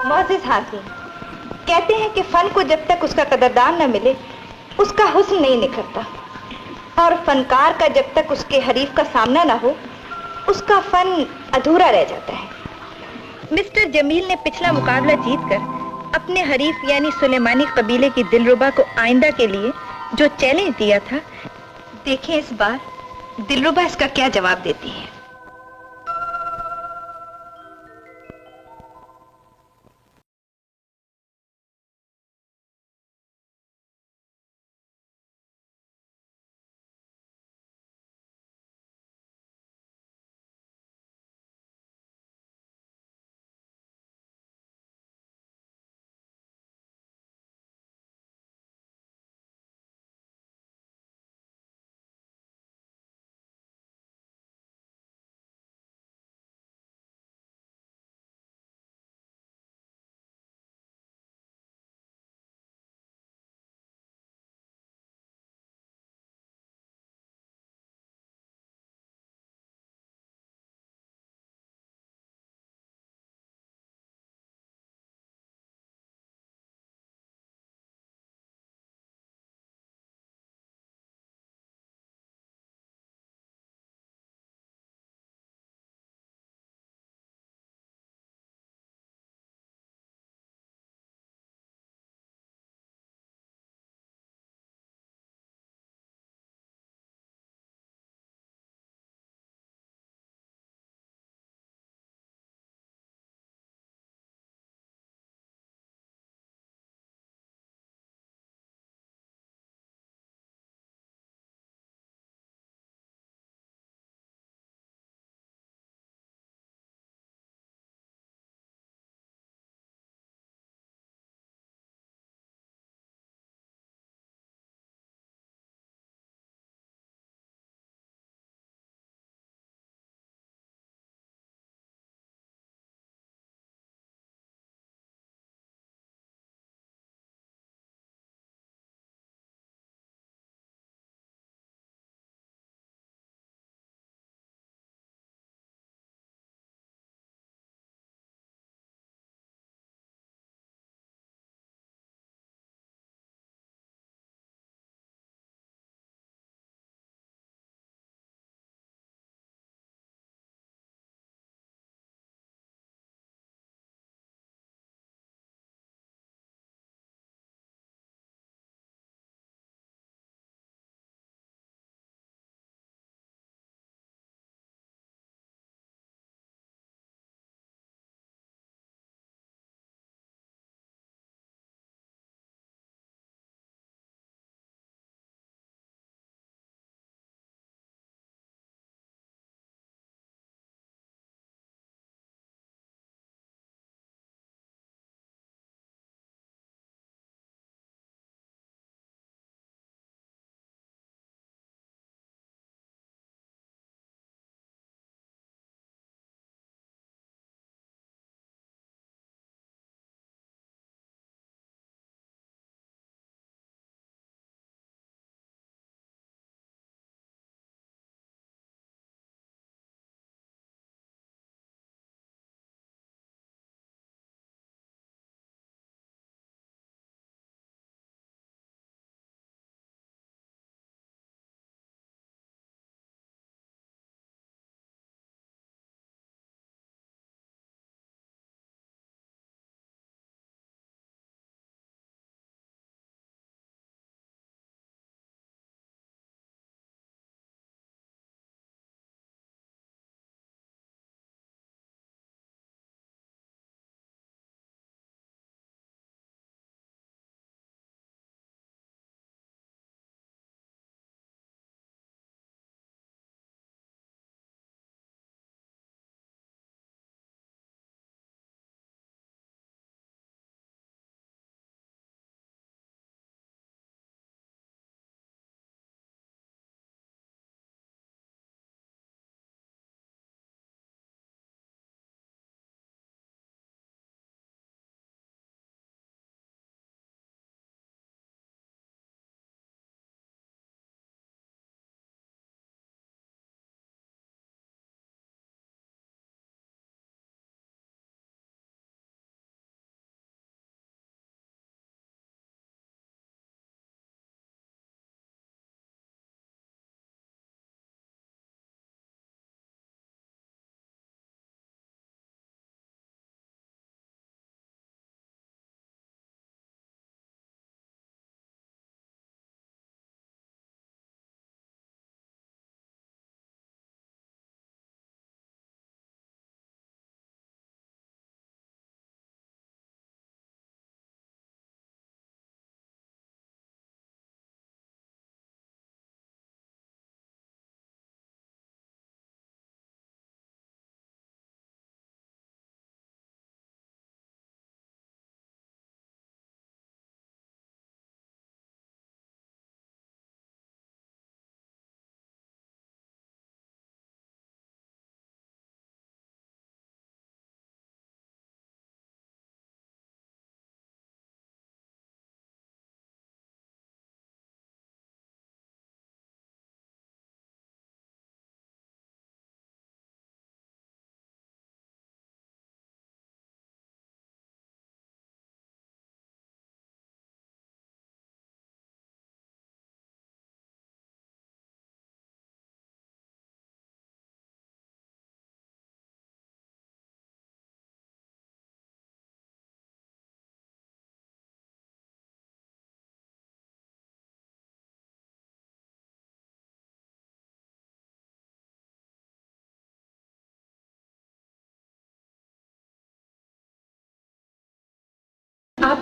मोअज़्ज़िज़ हाज़िर, कहते हैं कि फन को जब तक उसका कदरदान न मिले उसका हुस्न नहीं निखरता, और फनकार का जब तक उसके हरीफ का सामना न हो उसका फन अधूरा रह जाता है। मिस्टर जमील ने पिछला मुकाबला जीतकर अपने हरीफ यानी सुलेमानी कबीले की दिलरुबा को आइंदा के लिए जो चैलेंज दिया था, देखें इस बार दिलरुबा इसका क्या जवाब देती है।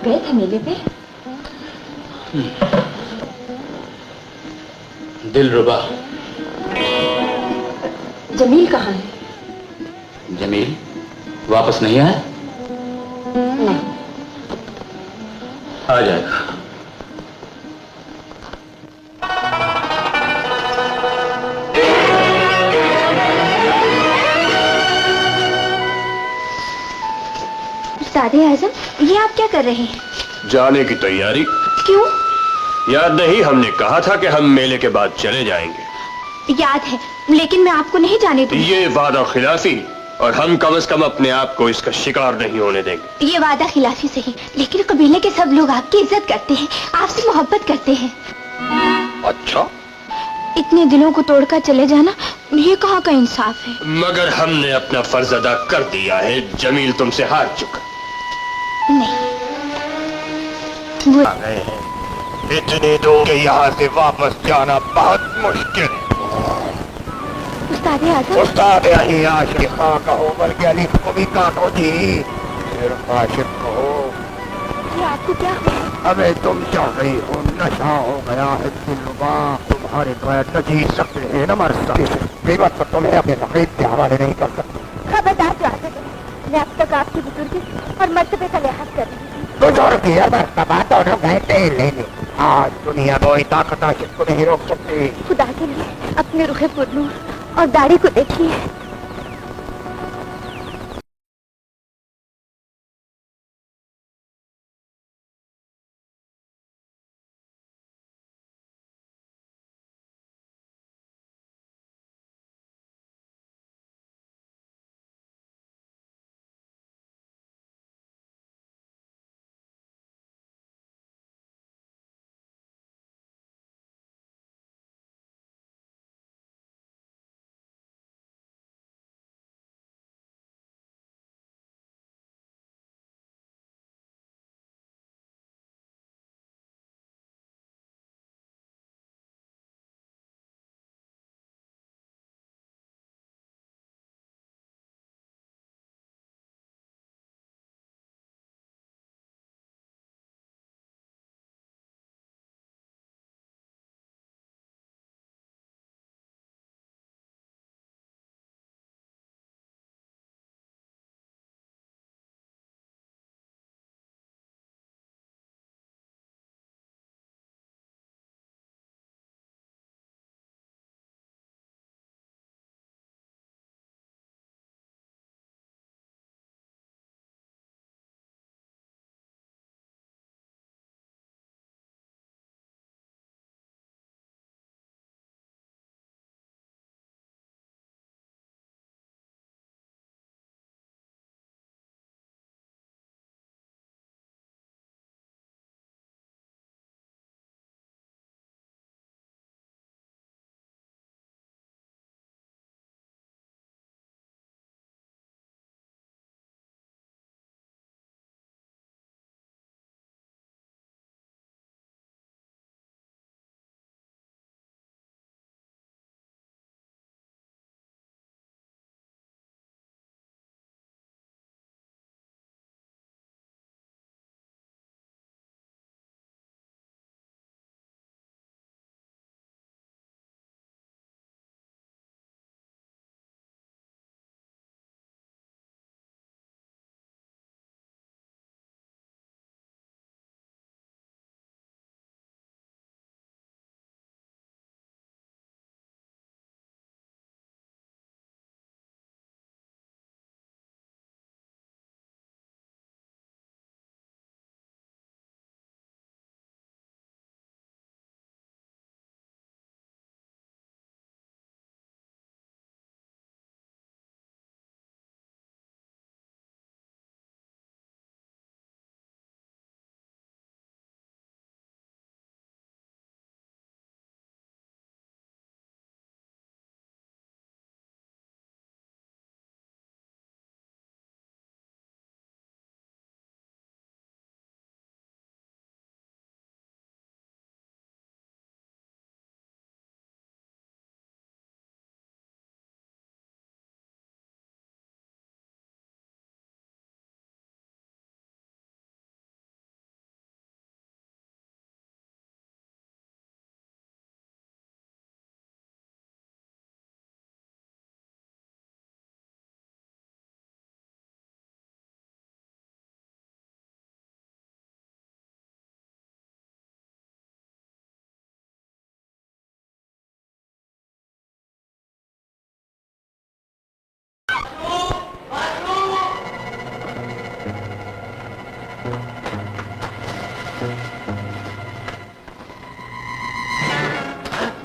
गए थे मेले पे? दिलरुबा। जमील कहाँ है? जमील वापस नहीं आया? नहीं। आ जाएगा। उस्ताद आजम, ये आप क्या कर रहे हैं? जाने की तैयारी। क्यों? याद नहीं, हमने कहा था कि हम मेले के बाद चले जाएंगे। याद है, लेकिन मैं आपको नहीं जाने दूंगी। ये वादा खिलाफी, और हम कम से कम अपने आप को इसका शिकार नहीं होने देंगे। ये वादा खिलाफी सही, लेकिन कबीले के सब लोग आपकी इज्जत करते हैं, आपसे मोहब्बत करते हैं। अच्छा, इतने दिनों को तोड़कर चले जाना, ये कहाँ का इंसाफ है? मगर हमने अपना फर्ज अदा कर दिया है। जमील तुमसे हार चुका। नहीं, आ गए हैं। इतनी दूर के यहाँ से वापस जाना बहुत मुश्किल है। उस्ताद आजम, उस्ताद यही आशिक खां कहो, बल्कि अली को भी काटो जी। सिर्फ आशिक कहो। ये आपको क्या हुआ? अबे तुम चाह रही हो, नशा हो गया है दिलरुबा। तुम्हारे बगैर न जी सकते हैं न मर सकते। कीमत पर तुम्हें अपने नकीब के हवाले नहीं कर सकते। खबरदार जाते, मैं अब तक आपकी बुजुर्गी और मर्तबे का लिहाज कर रही थी। बुजुर्गी और मर्तबा दोनों गए तेल लेने। आज दुनिया कोई ताकत आशिक को नहीं रोक सकती। खुदा के लिए अपने रुखे पुरनूर और दाढ़ी को देखिए।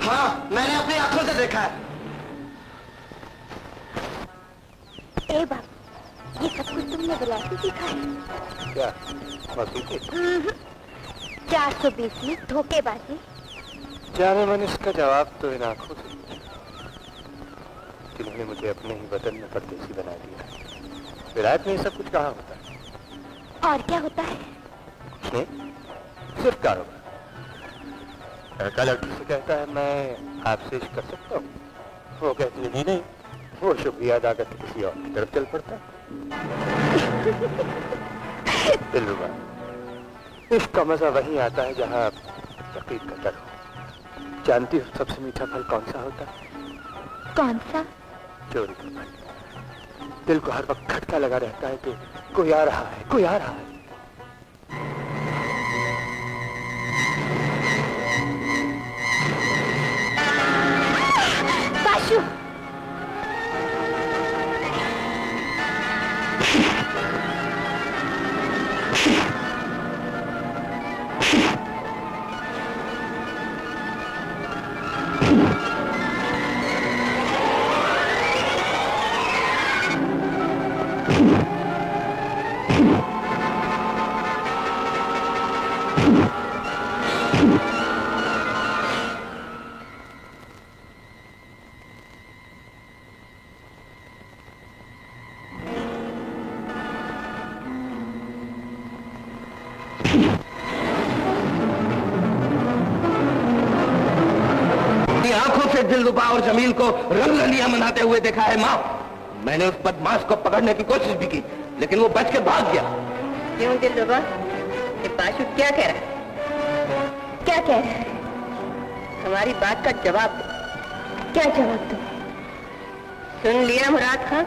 हाँ, मैंने अपनी आंखों से देखा है। ए बाबू, ये सब कुछ तुमने विलायती सीखा है? क्या मौसीकी? 420 में धोखेबाजी। जाने मन इसका जवाब तो इन आंखों से जिन्होंने मुझे अपने ही वतन में परदेसी बना दिया। विलायत में ये सब कुछ कहाँ होता है? और क्या होता है? कुछ नहीं, सिर्फ कारोबार। लड़का लड़की से कहता है मैं आपसे इश्क कर सकता हूँ, वो कहती है नहीं, वो शुक्रिया अदा करके किसी और की तरफ चल पड़ता है। दिलरुबा, इसका मजा वहीं आता है जहाँ तकलीफ का डर हो। जानती हो सबसे मीठा फल कौन सा होता है? कौन सा? चोरी का फल। दिल को हर वक्त खटका लगा रहता है कि कोई आ रहा है, कोई आ रहा है। बाशु, आंखों से दिलरुबा और जमील को रंगरलियां मनाते हुए देखा है माँ। मैंने उस बदमाश को पकड़ने की कोशिश भी की, लेकिन वो बच के भाग गया। क्यों दिलरुबा, ये बाशु क्या कह रहा है? क्या कह रहा है? हमारी बात का जवाब दो। क्या जवाब दो? सुन लिया मुराद खां,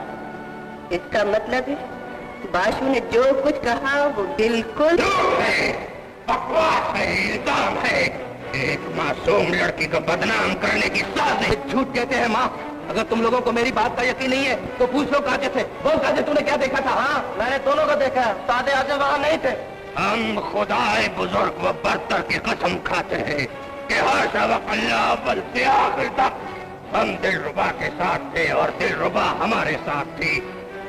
इसका मतलब है बाशु ने जो कुछ कहा वो बिल्कुल बकवास है, इल्जाम है। एक मासूम लड़की को बदनाम करने की साजिश। झूठ कहते हैं माँ। अगर तुम लोगों को मेरी बात का यकीन नहीं है तो पूछ लो काजे से। बोल काजे, तूने क्या देखा था? हाँ, मैंने दोनों को देखा। सादे आजम वहाँ नहीं थे। हम खुदाए बुजुर्ग व बरतर की कसम खाते हैं कि हाशा वकल्ला अव्वल से आखिर तक हम दिलरुबा के साथ थे और दिलरुबा हमारे साथ थी।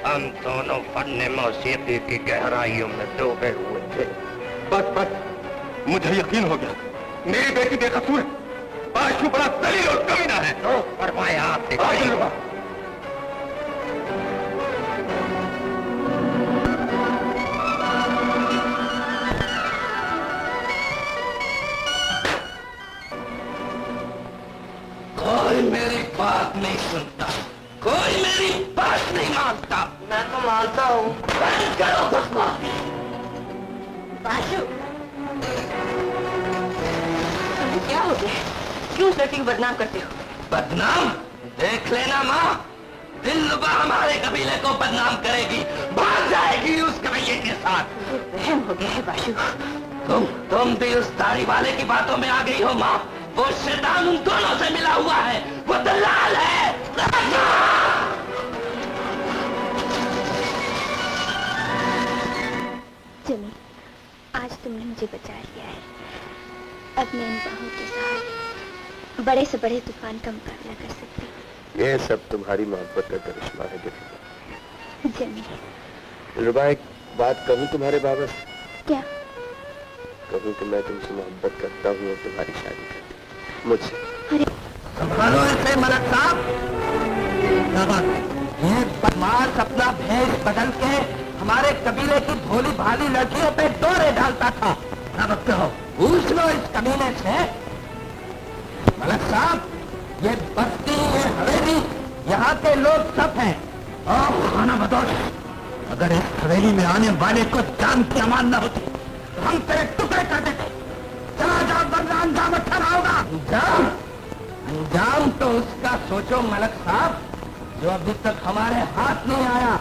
हम दोनों फन्ने मौसीकी की गहराइयों में डूबे हुए थे। बस मुझे यकीन हो गया, मेरी बेटी बेकसूर है। बाशु बड़ा दलील और कमीना है। तो फरमाया आपने। कोई मेरी बात नहीं सुनता, कोई मेरी बात नहीं मानता। मैं तो मानता हूँ। करो बदमाश। बाशु, क्या हो गया? क्यों उस लड़की को बदनाम करते हो? बदनाम? देख लेना माँ, दिलरुबा हमारे कबीले को बदनाम करेगी, भाग जाएगी उस कबीले के साथ। वहम हो गया है बाशु। तुम भी उस दाढ़ी वाले की बातों में आ गई हो माँ। वो शैतान उन दोनों से मिला हुआ है, वो दलाल है। जमी, आज तुमने मुझे बचा लिया है। अब मैं इन बाहों के सहारे बड़े से बड़े तूफान का मुकाबला कर सकती हूँ। ये सब तुम्हारी मोहब्बत का करिश्मा है दिलरुबा। जमी, दिलरुबा, एक बात कहूँ तुम्हारे बाबा से? क्या? कहूँ कि मैं तुमसे मोहब्बत करता हूँ और तुम्हारी शादी करती हूँ मुझसे। संभालो इसे मलक साहब। ये बदमाश अपना भेष बदल के हमारे कबीले की भोली भाली लड़कियों पे डोरे डालता था। ना बकते हो, पूछ लो इस कमीने से। मलक साहब, ये बस्ती, ये हवेली, यहाँ के लोग सब हैं। और खाना बदौश, अगर इस हवेली में आने वाले को जान की अमान न होती तो हम तेरे टुकड़े कर देते। चला जाओ, वरना अंजाम अच्छा ना होगा। अंजाम तो उसका सोचो मलक साहब, जो अभी तक हमारे हाथ नहीं आया,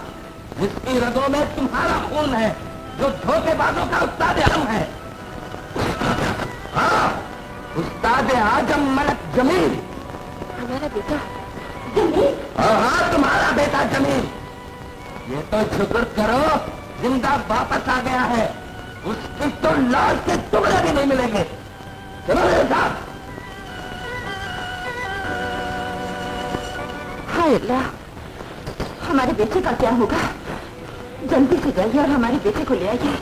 जिसकी रगों में तुम्हारा खून है, जो धोखेबाजों का उस्ताद आजम है। हाँ, उस्ताद आजम मलक जमील। हमारा बेटा जमील? हाँ, तुम्हारा बेटा जमील। ये तो शुक्र करो जिंदा वापस आ गया है। उसकी तो लाश के टुकड़े भी नहीं मिलेंगे। चलो मेरे साथ। हाय अल्लाह, हमारे बेटे का क्या होगा? जल्दी से जाइए और हमारे बेटे को ले आइए,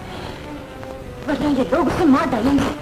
वरना ये लोग उसे मार डालेंगे।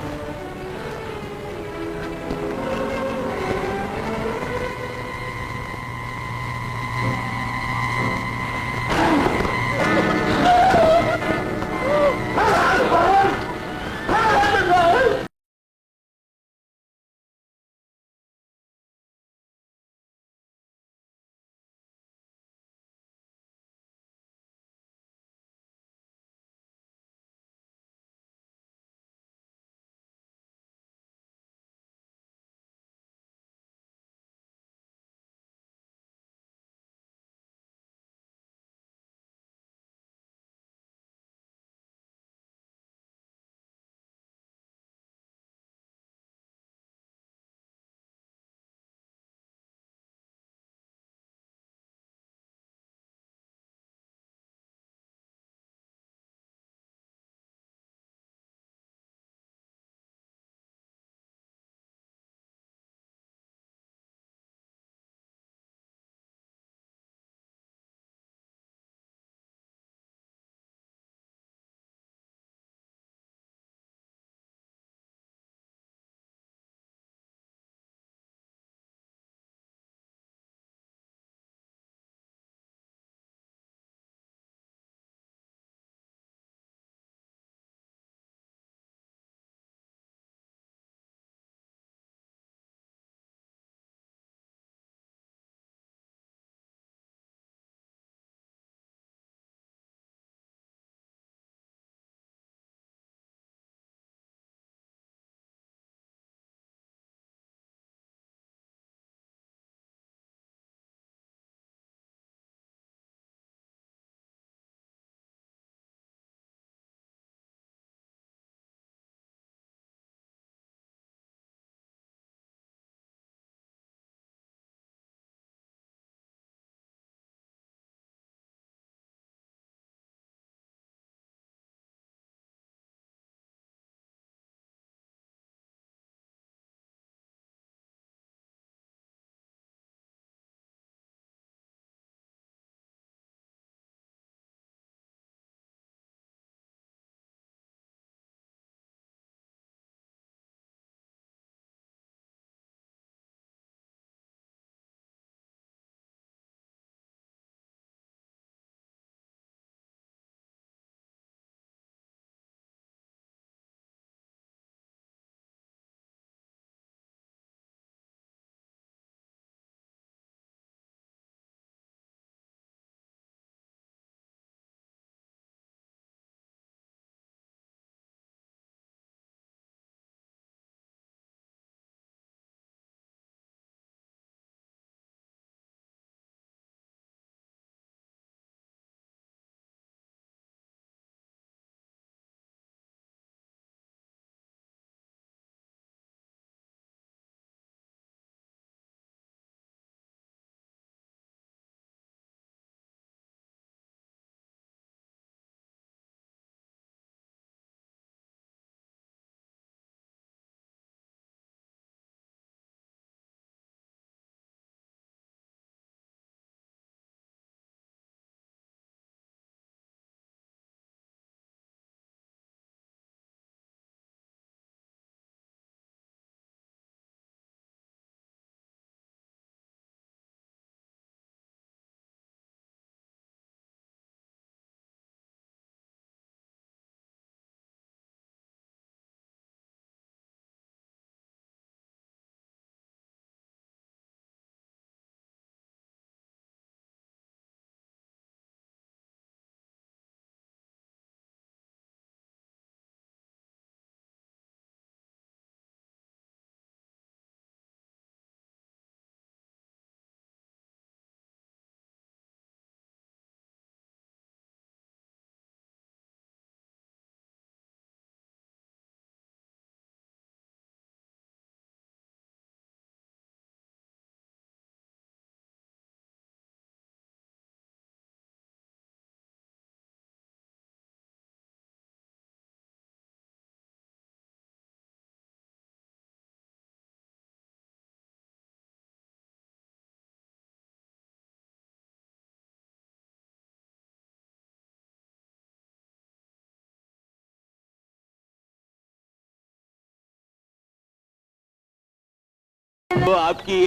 वो आपकी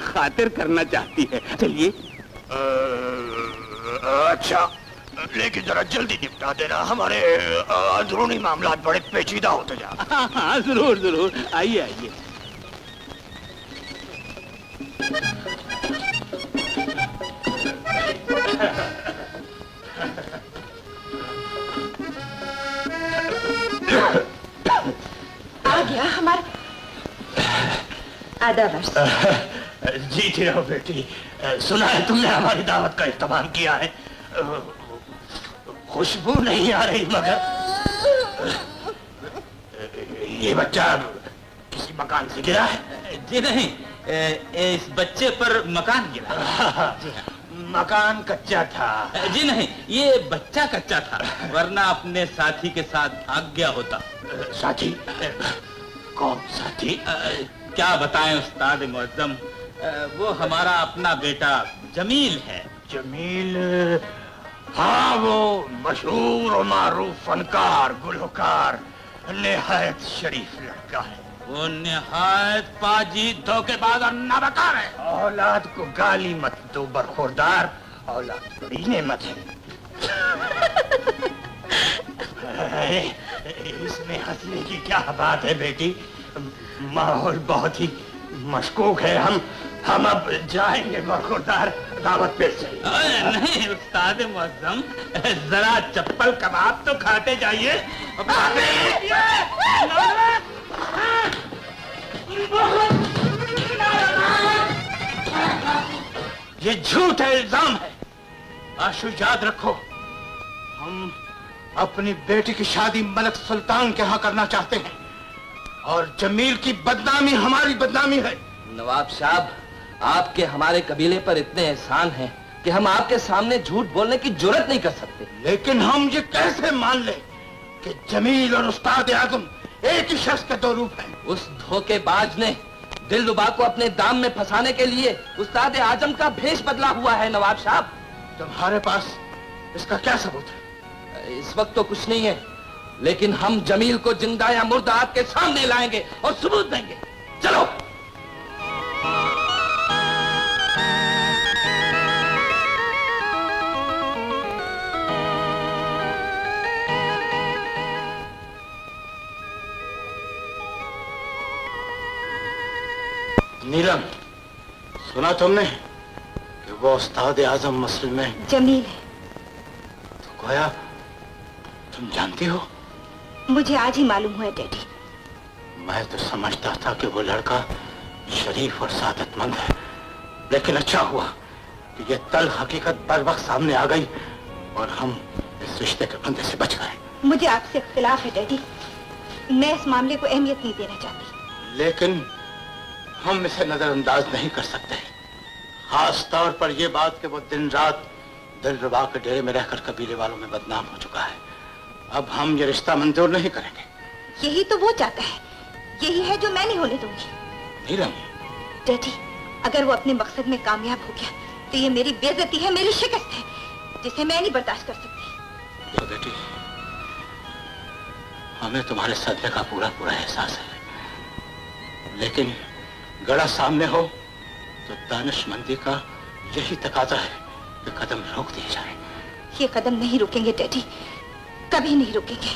खातिर करना चाहती है। चलिए। अच्छा, लेकिन जरा जल्दी निपटा देना, हमारे अंदरूनी मामला बड़े पेचीदा होते जा रहे हैं। हाँ जरूर जरूर, आइए आइए। आ गया हमारा आधा वर्ष। जीती रहो बेटी। सुना है तुमने हमारी दावत का इस्तेमाल किया है। खुशबू नहीं आ रही, मगर ये बच्चा किसी मकान से गिरा है? जी नहीं, इस बच्चे पर मकान गिरा। जी हाँ। मकान कच्चा था? जी नहीं, ये बच्चा कच्चा था, वरना अपने साथी के साथ भाग गया होता। साथी? कौन साथी? क्या बताएं उस्ताद मुअज्जम, वो हमारा अपना बेटा जमील है। जमील? हाँ, वो मशहूर और मारूफ फनकार, गुलकार, निहायत शरीफ लड़का है। वो निहायत पाजी, धोखेबाज और नाबकार है। औलाद को गाली मत दो बरखुरदार, औलाद बड़ी नेमत है। इसमें हंसने की क्या बात है बेटी? माहौल बहुत ही मशकूक है। हम अब जाएंगे बरखुरदार, दावत पे से। नहीं उस्ताद मुअज्जम, जरा चप्पल कबाब तो खाते जाइए। ये झूठ है, इल्जाम है। आशु याद रखो, हम अपनी बेटी की शादी मलक सुल्तान के यहाँ करना चाहते हैं, और जमील की बदनामी हमारी बदनामी है। नवाब साहब, आपके हमारे कबीले पर इतने एहसान हैं कि हम आपके सामने झूठ बोलने की जुर्रत नहीं कर सकते। लेकिन हम ये कैसे मान लें कि जमील और उस्ताद आजम एक ही शख्स के दो रूप हैं? उस धोखेबाज ने दिलरुबा को अपने दाम में फंसाने के लिए उस्ताद आजम का भेष बदला हुआ है। नवाब साहब, तुम्हारे पास इसका क्या सबूत है? इस वक्त तो कुछ नहीं है, लेकिन हम जमील को जिंदा या मुर्दा आपके सामने लाएंगे और सबूत देंगे। चलो। नीलम, सुना तुमने कि वो उस्ताद आजम मसल में जमील है? तो गोया तुम जानती हो? मुझे आज ही मालूम हुआ डैडी। मैं तो समझता था कि वो लड़का शरीफ और सादतमंद है, लेकिन अच्छा हुआ कि ये तल हकीकत बर वक्त सामने आ गई और हम इस रिश्ते के फंदे से बच गए। मुझे आपसे इख्तिलाफ है डैडी, मैं इस मामले को अहमियत नहीं देना चाहती। लेकिन हम इसे नजरअंदाज नहीं कर सकते, खास तौर पर यह बात कि वो दिन रात दिलरुबा के डेरे में रहकर कबीले वालों में बदनाम हो चुका है। अब हम ये रिश्ता मंजूर नहीं करेंगे। यही तो वो चाहता है, यही है जो मैं नहीं होने दूंगी। नीलम, डैडी, अगर वो अपने मकसद में कामयाब हो गया तो ये मेरी बेइज्जती है, मेरी शिकस्त है, जिसे मैं नहीं बर्दाश्त कर सकती। देखो बेटी, हमें तुम्हारे सदमे का पूरा पूरा एहसास है, लेकिन गड़ा सामने हो तो दानिशमंदी का यही तकाजा है कि कदम रोक दिए जाए। ये कदम नहीं रुकेंगे डैडी, कभी नहीं रुकेंगे।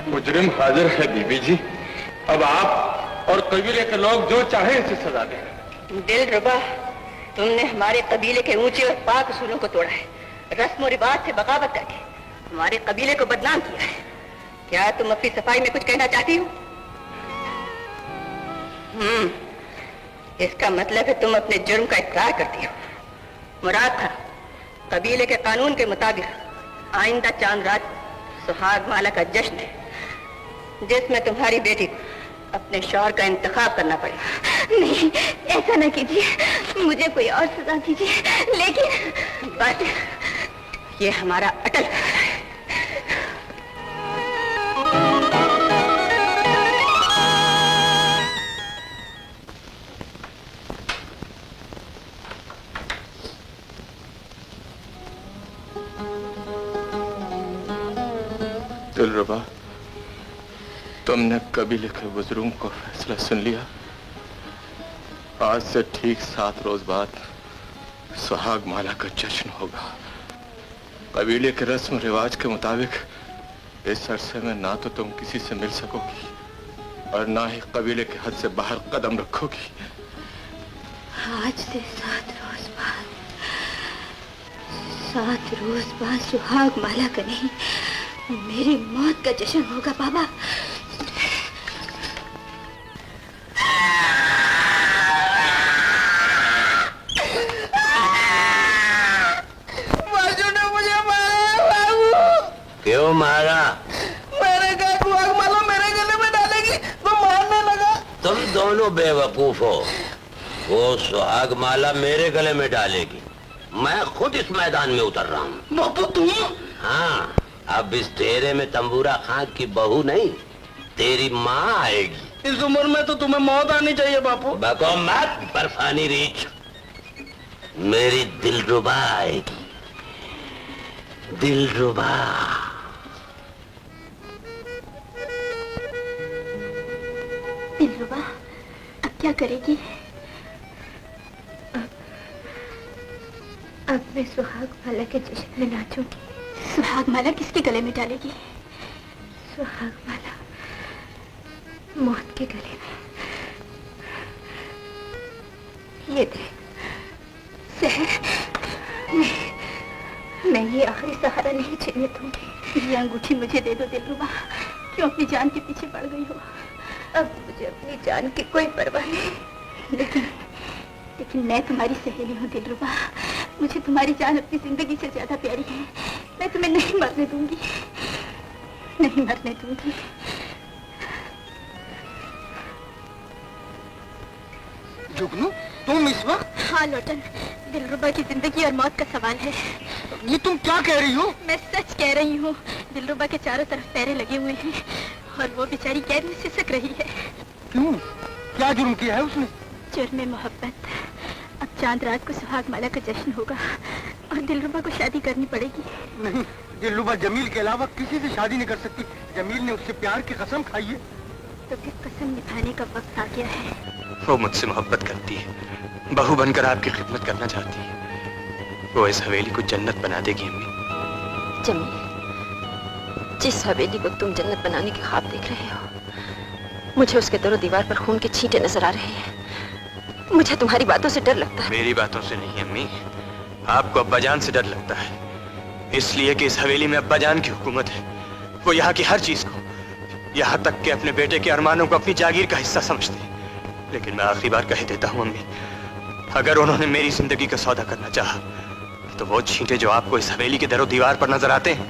मुजरिम हाजिर है बीबी जी, अब आप और कबीले के लोग जो चाहे इसे सजा दें। दिलरुबा, तुमने हमारे कबीले के ऊंचे और पाक उसूलों को तोड़ा है, रस्म और रिवाज से बगावत करके हमारे कबीले को बदनाम किया है। क्या तुम अपनी सफाई में कुछ कहना चाहती हो? इसका मतलब है तुम अपने जुर्म का इकरार करती हो। मुराद था, कबीले के कानून के मुताबिक आइंदा चांद रात सुहाग माला का जश्न है, जिसमें तुम्हारी बेटी को अपने शौहर का इंतखाब करना पड़ेगा। नहीं, ऐसा ना कीजिए, मुझे कोई और सजा दीजिए। लेकिन बस, ये हमारा अटल फैसला है। दिलरुबा, तुमने कबीले के बुजुर्गों को फैसला सुन लिया। आज से ठीक 7 रोज बाद सुहाग माला का जश्न होगा। कबीले के रस्म रिवाज के मुताबिक इस अरसे में ना तो तुम किसी से मिल सकोगी और ना ही कबीले के हद से बाहर कदम रखोगी। आज से 7 रोज बाद सुहाग माला का नहीं, मेरी मौत का जश्न होगा बाबा। बाजू ने मुझे मारा बाबू। क्यों मारा? मैंने कहा सुहाग माला मेरे गले में डालेगी तो मारने लगा। तुम दोनों बेवकूफ हो। वो सुहाग माला मेरे गले में डालेगी। मैं खुद इस मैदान में उतर रहा हूँ। बापू तुम? हाँ, अब इस डेरे में तंबूरा खान की बहू नहीं, तेरी माँ आएगी। इस उम्र में तो तुम्हें मौत आनी चाहिए बापू। बको मत बर्फानी रीछ। मेरी दिलरुबा आएगी। दिलरुबा। दिलरुबा अब क्या करेगी? अब मैं सुहाग माला के जश्न में नाचूंगी। सुहाग माला किसके गले में डालेगी? सुहाग माला मौत के गले में। ये देख मैं ये आखिरी सहारा नहीं छीनने दूंगी। ये अंगूठी मुझे दे दो दिलरुबा। क्यों अपनी जान के पीछे पड़ गई हो? अब मुझे अपनी जान की कोई परवाह नहीं। लेकिन मैं तुम्हारी सहेली हूँ दिलरुबा। मुझे तुम्हारी जान अपनी जिंदगी से ज्यादा प्यारी है। मैं तुम्हें नहीं मरने दूंगी, नहीं मरने दूंगी। जुगनू, तुम इस वक्त? हाँ लोटन, दिलरुबा की जिंदगी और मौत का सवाल है। ये तुम क्या कह रही हो? मैं सच कह रही हूँ। दिलरुबा के चारों तरफ पैरे लगे हुए हैं और वो बेचारी कैद में सिसक रही है। क्यों? क्या जुर्म किया है उसने? जुर्म मोहब्बत। अब चांद रात को सुहाग माला का जश्न होगा और दिलरुबा को शादी करनी पड़ेगी। नहीं, दिलरुबा जमील के अलावा किसी से शादी नहीं कर सकती। जमील ने उससे प्यार की कसम खाई है। तो फिर कसम निभाने का वक्त आ गया है। वो मुझसे मोहब्बत करती है, बहू बनकर आपकी खिदमत करना चाहती है। वो इस हवेली को जन्नत बना देगी अम्मी। जमील, जिस हवेली को तुम जन्नत बनाने के ख्वाब देख रहे हो, मुझे उसके दरो दीवार पर खून के छींटे नजर आ रहे हैं। मुझे तुम्हारी बातों से डर लगता है। मेरी बातों से नहीं अम्मी, आपको अब्बाजान से डर लगता है। इसलिए कि इस हवेली में अब्बाजान की हुकूमत है। वो यहाँ की हर चीज को, यहाँ तक कि अपने बेटे के अरमानों को अपनी जागीर का हिस्सा समझते हैं। लेकिन मैं आखिरी बार कह देता हूँ अम्मी, अगर उन्होंने मेरी जिंदगी का सौदा करना चाहा, तो वो छींटे जो आपको इस हवेली के दरो दीवार पर नजर आते हैं,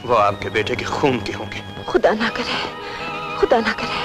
वो आपके बेटे के खून के होंगे। खुदा ना करे, खुदा ना करे।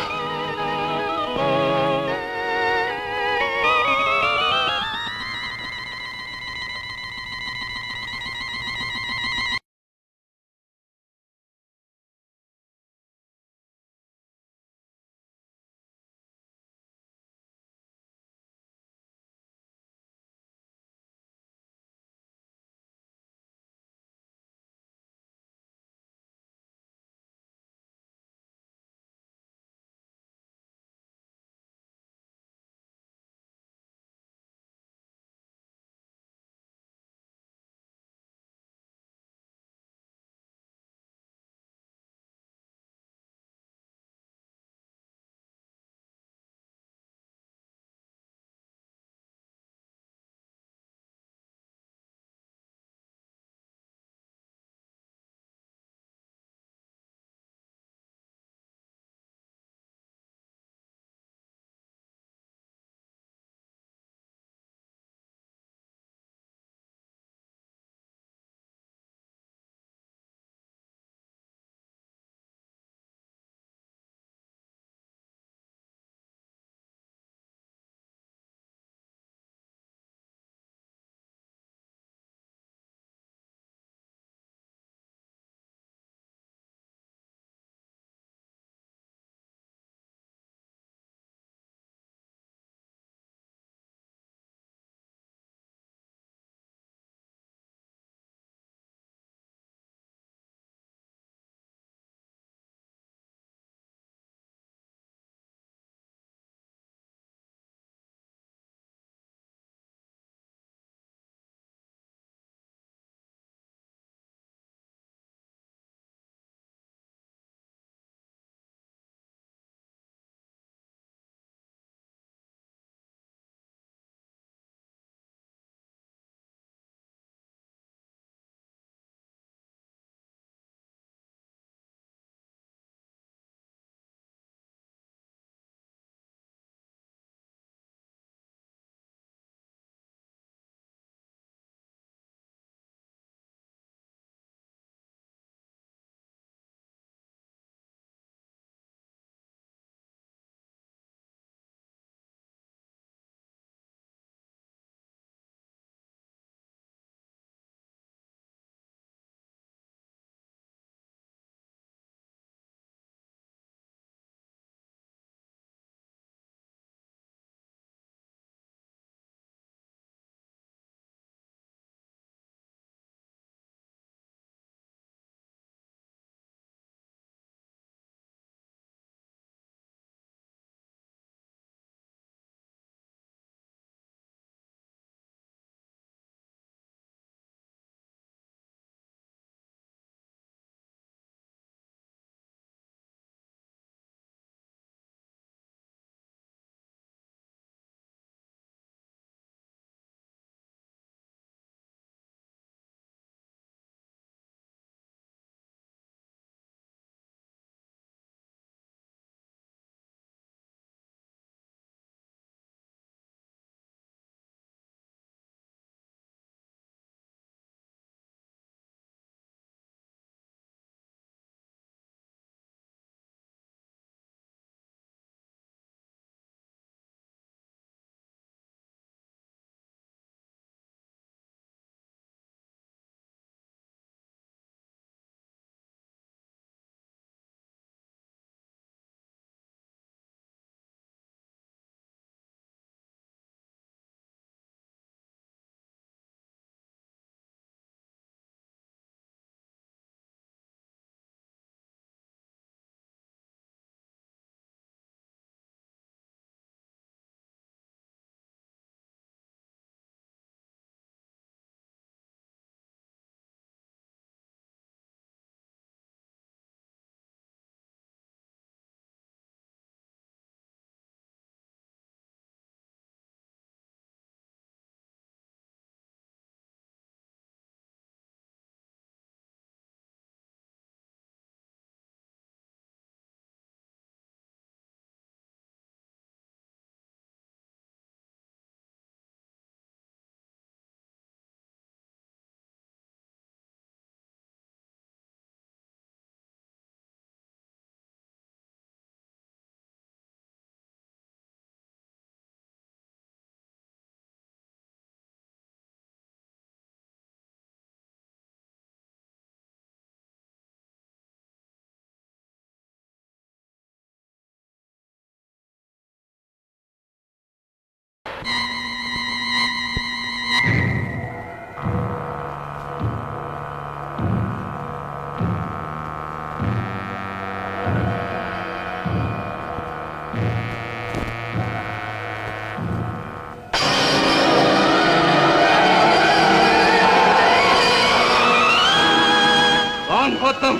तुम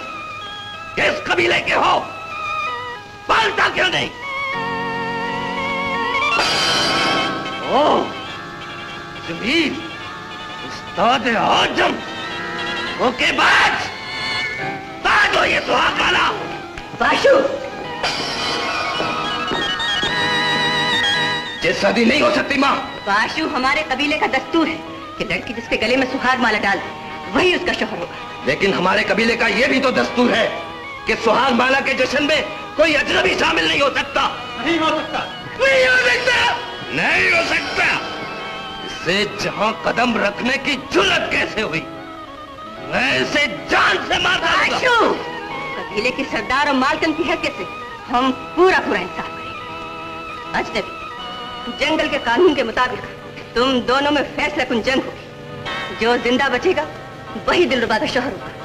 किस कबीले के हो? बोलता क्यों नहीं? ओ जमील, उस्ताद आजम, ओके बाज हो ये सुहाग वाला। बाशु, ये शादी नहीं हो सकती माँ। बाशु, हमारे कबीले का दस्तूर है कि लड़की जिसके गले में सुहाग माला डाल दे वही उसका शौहर होगा। लेकिन हमारे कबीले का ये भी तो दस्तूर है कि सुहाग माला के जश्न में कोई अजनबी शामिल नहीं हो सकता। नहीं हो सकता, नहीं हो सकता, नहीं हो सकता। इससे जहां कदम रखने की जुर्रत कैसे हुई? मैं इसे जान से मार बाशु, कबीले के सरदार और मालकन की हैसियत से हम पूरा इंसाफ करेंगे। अजनबी, जंगल के कानून के मुताबिक तुम दोनों में फैसला कुन जंग होगी। जो जिंदा बचेगा वही दिलरुबा का शौहर होगा।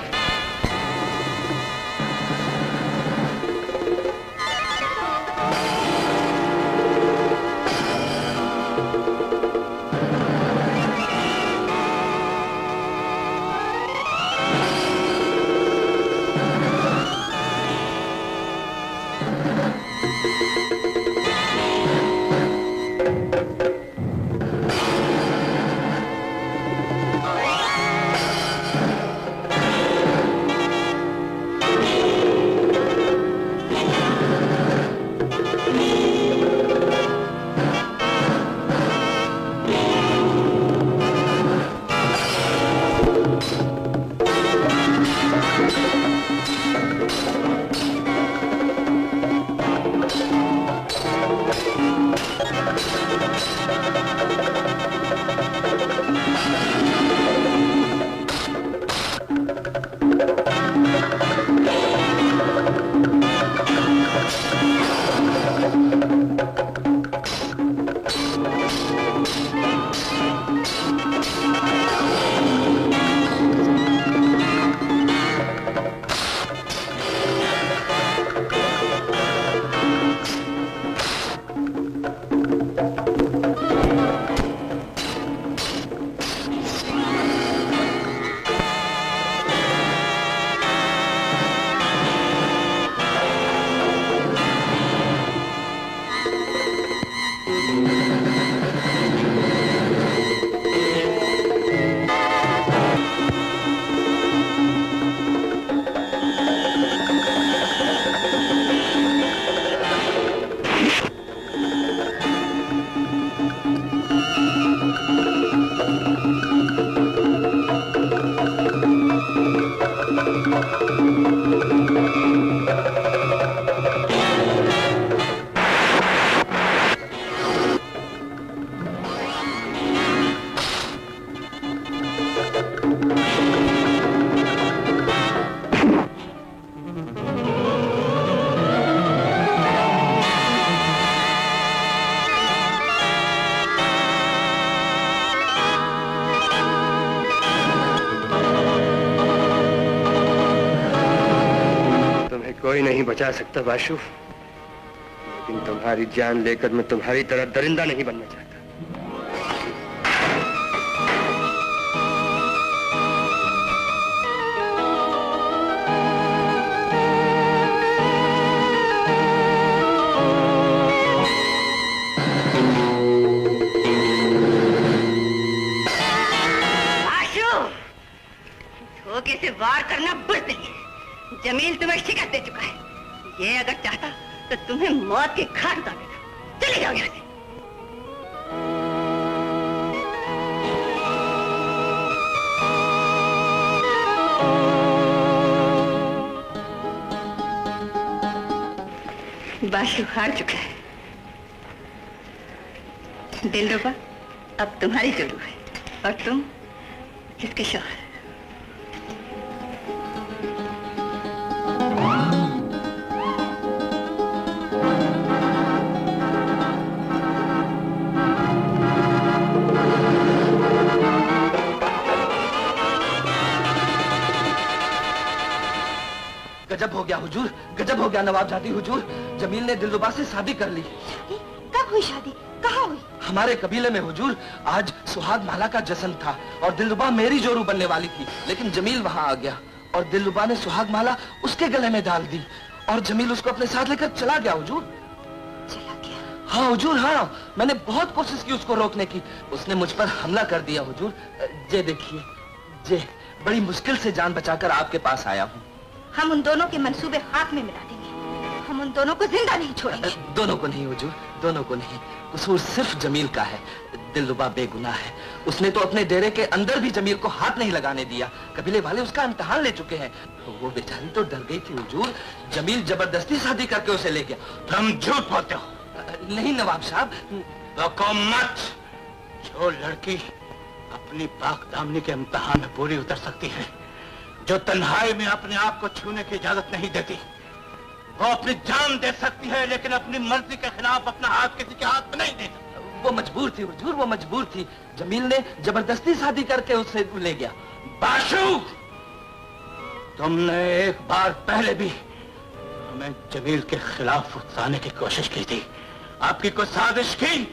कोई नहीं बचा सकता बाशु, लेकिन तुम्हारी जान लेकर मैं तुम्हारी तरह दरिंदा नहीं बनना चाहता। धोखे से वार करना बुज़दिली है। जमील तुम्हें शिकस्त दे चुका है। ये अगर चाहता तो तुम्हें मौत के घाट उतार देता। चले जाओ यहाँ से। बाशु हार चुका है। दिलरुबा अब तुम्हारी जोरू है और तुम इसके शौहर। गजब हो गया हुजूर, गजब हो गया नवाबजादी हुजूर। जमील ने दिलरुबा से शादी कर ली। कब हुई शादी? कहाँ हुई? हमारे कबीले में हुजूर। आज सुहाग माला का जश्न था और दिलरुबा मेरी जोरू बनने वाली थी, लेकिन जमील वहाँ आ गया और दिलरुबा ने सुहाग माला उसके गले में डाल दी और जमील उसको अपने साथ लेकर चला गया हुजूर। चला गया? हाँ हुजूर, हाँ। मैंने बहुत कोशिश की उसको रोकने की, उसने मुझ पर हमला कर दिया हुजूर। जे देखिए, जे बड़ी मुश्किल से जान बचाकर आपके पास आया हूँ। हम उन दोनों के मंसूबे खाक में मिला देंगे। हम उन दोनों को जिंदा नहीं छोड़ेंगे। दोनों को नहीं हुजूर, दोनों को नहीं। कसूर सिर्फ जमील का है। दिलरुबा बेगुनाह है। उसने तो अपने डेरे के अंदर भी जमील को हाथ नहीं लगाने दिया। कबीले वाले उसका इम्तिहान ले चुके हैं। वो बेचारी तो डर गई थी हुजूर। जमील जबरदस्ती शादी करके उसे ले गया। तुम झूठ बोलते हो। नहीं नवाब साहब। रोको मत। जो लड़की अपनी पाक दामनी के इम्तिहान में पूरी उतर सकती है, जो तन्हाई में अपने आप को छूने की इजाजत नहीं देती, वो अपनी जान दे सकती है, लेकिन अपनी मर्जी के खिलाफ अपना हाथ किसी के हाथ में नहीं दे सकती। वो मजबूर थी हुजूर, वो मजबूर थी। जमील ने जबरदस्ती शादी करके उसे ले गया। बाशु, तुमने एक बार पहले भी हमें जमील के खिलाफ उकसाने की कोशिश की थी। आपकी कोई साजिश की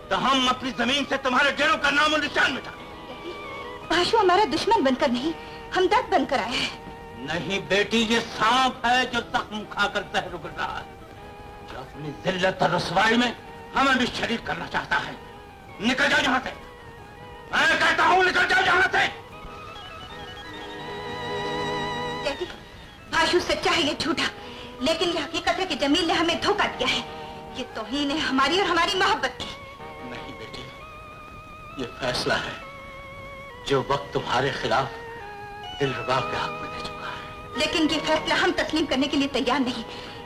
तो हम अपनी जमीन से तुम्हारे डेरों का नामो निशान मिटा। बाशु हमारा दुश्मन बनकर नहीं, हमदर्द बनकर आया है। नहीं बेटी, ये सांप है जो जख्म खाकर जहर उगल रहा है, जो अपनी जिल्लत और रुसवाई में हमें भी शरीक करना चाहता है। निकल जाओ यहां से। मैं कहता हूं निकल जाओ यहां से। डैडी, बाशु सच्चा है, ये झूठा, लेकिन ये हकीकत है कि जमील ने हमें धोखा दिया है। ये तौहीन है हमारी और हमारी मोहब्बत की। नहीं बेटी, ये फैसला है जो वक्त तुम्हारे खिलाफ दिलरुबा के हक में दे चुका है। लेकिन ये फैसला हम तस्लीम करने के लिए तैयार नहीं।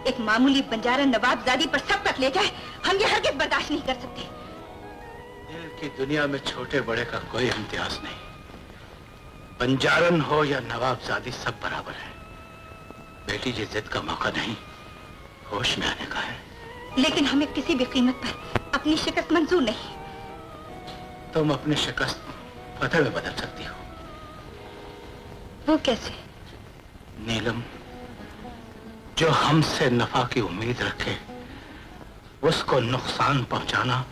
एक मामूली बंजारा नवाबजादी पर सब तक ले जाए, हम ये हरगिज़ बर्दाश्त नहीं कर सकते। दिल की दुनिया में छोटे बड़े का कोई इम्तियाज नहीं। बंजारन हो या नवाबजादी, सब बराबर है। बेटी, ये जिद का मौका नहीं, होश में आने का है। लेकिन हमें किसी भी कीमत पर अपनी शिकस्त मंजूर नहीं। तुम अपनी शिकस्त फतेह में बदल सकती हो। वो कैसे? नीलम, जो हमसे नफा की उम्मीद रखे, उसको नुकसान पहुंचाना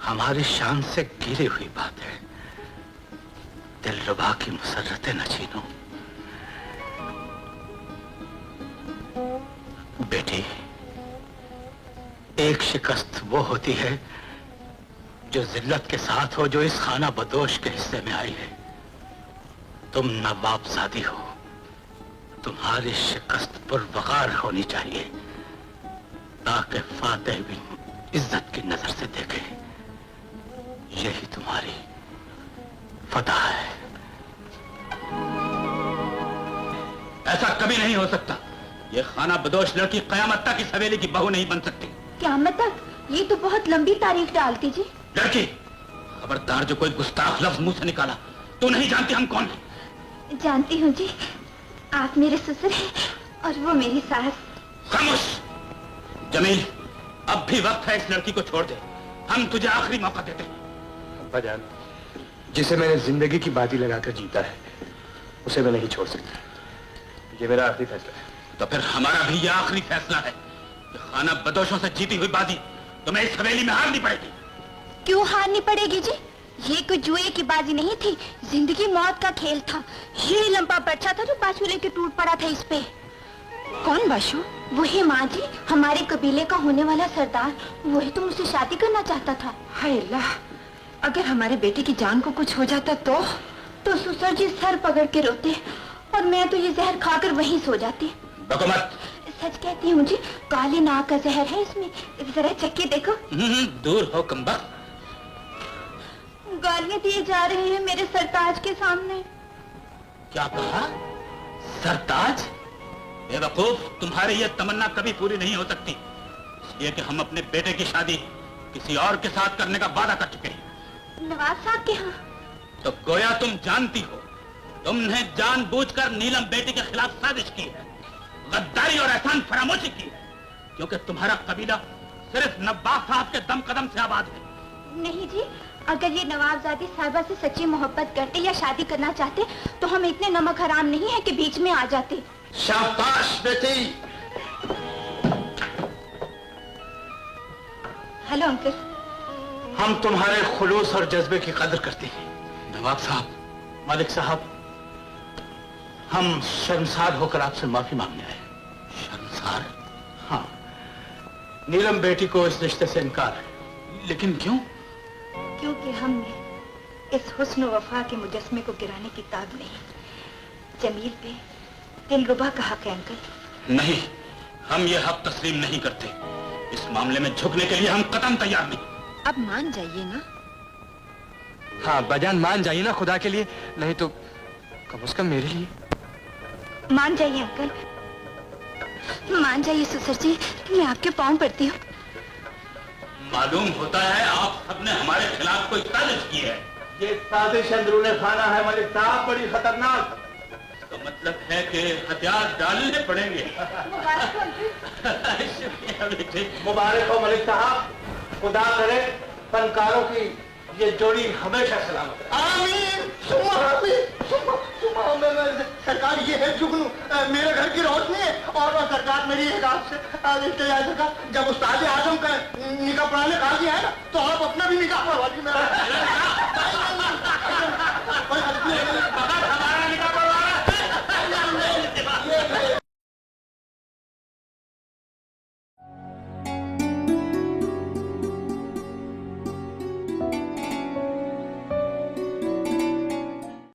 हमारी शान से गिरी हुई बात है। दिलरुबा की मुसर्रतें न छीनो। बेटी, एक शिकस्त वो होती है जो जिल्लत के साथ हो, जो इस खाना बदोश के हिस्से में आई है। तुम नवाबजादी हो, तुम्हारी शिकस्त पुरवकार होनी चाहिए, ताकि फातेह भी इज्जत की नजर से देखे। यही तुम्हारी फतह है। ऐसा कभी नहीं हो सकता। ये खाना बदोश लड़की कयामत तक इस हवेली की बहू नहीं बन सकती। क़यामत तक? ये तो बहुत लंबी तारीख डाल दीजिए। लड़की, खबरदार जो कोई गुस्ताख लफ्ज मुंह से निकाला। तू नहीं जानती हम कौन हैं? जानती हूँ जी, आप मेरे ससुर हैं और वो मेरी सास। खामोश। जमील, अब भी वक्त है, इस लड़की को छोड़ दे। हम तुझे आखिरी मौका देते हैं। अब्बाजान, जिसे मैंने जिंदगी की बाजी लगाकर जीता है, उसे मैं नहीं छोड़ सकता। ये मेरा आखिरी फैसला है। तो फिर हमारा भी ये आखिरी फैसला है कि खाना बदोशों से जीती हुई बाजी तुम्हें इस हवेली में हारनी पड़ेगी। क्यों हारनी पड़ेगी जी? ये कोई जुए की बाजी नहीं थी, जिंदगी मौत का खेल था। ये लंबा बच्चा था जो बाशु लेके टूट पड़ा था इस पे। कौन बाशु? वही माँ जी, हमारे कबीले का होने वाला सरदार। वही तो मुझसे शादी करना चाहता था। हाय अल्लाह, अगर हमारे बेटे की जान को कुछ हो जाता तो ससुर जी सर पकड़ के रोते और मैं तो ये जहर खाकर वहीं सो जाती। मत। सच कहती हूँ जी, काले नाग का जहर है इसमें, जरा चक्के देखो। दूर हो कमबख्त। गालियां दिए जा रहे हैं मेरे सरताज के सामने। क्या कहा? सरताज? बेवकूफ, तुम्हारी यह तमन्ना कभी पूरी नहीं हो सकती, इसलिए कि हम अपने बेटे की शादी किसी और के साथ करने का वादा कर चुके हैं। नवाब साहब के यहाँ? तो गोया तुम जानती हो, तुमने जानबूझकर नीलम बेटी के खिलाफ साजिश की है, गद्दारी और एहसान फरामोशी की है, क्योंकि तुम्हारा कबीला सिर्फ नवाब साहब के दम कदम से आबाद है। नहीं जी, अगर ये नवाबजादी साहिबा से सच्ची मोहब्बत करते या शादी करना चाहते तो हम इतने नमक हराम नहीं है कि बीच में आ जाते। शाबाश बेटी। Hello uncle. हम तुम्हारे खुलूस और जज्बे की कदर करते हैं। नवाब साहब, मालिक साहब, हम शर्मसार होकर आपसे माफी मांगने आए। शर्मसार? हाँ, नीलम बेटी को इस रिश्ते से इनकार है। लेकिन क्यों? क्योंकि हमने इस हुस्न वफा के मुजस्मे को गिराने की ताब नहीं। जमील पे दिलरुबा का हक है अंकल। नहीं, हम ये हक तस्लीम नहीं करते। इस मामले में झुकने के लिए हम कतई तैयार नहीं। अब मान जाइए ना। हाँ अब्बाजान, मान जाइए ना खुदा के लिए, नहीं तो कम से कम मेरे लिए। मान जाइए अंकल, मान जाइए ससुर जी, मैं आपके पांव पड़ती हूँ। मालूम होता है आप सबने हमारे खिलाफ कोई साजिश की है। ये साजिश अंदरूने खाना है मलिक साहब, बड़ी खतरनाक। तो मतलब है कि हथियार डालने पड़ेंगे। मुबारक हो मलिक साहब, खुदा करे फनकारों की ये जोड़ी हमेशा सलामत रहे। आमीन सुमा आमीन सुमा सुमा। सरकार ये है जुगनू, मेरे घर की रोशनी है। और सरकार मेरी एक आपसे सरकार, जब उस्ताद आजम का निकाह पढ़ाने कहा गया है ना, तो आप अपना भी निकाह पढ़वा दी।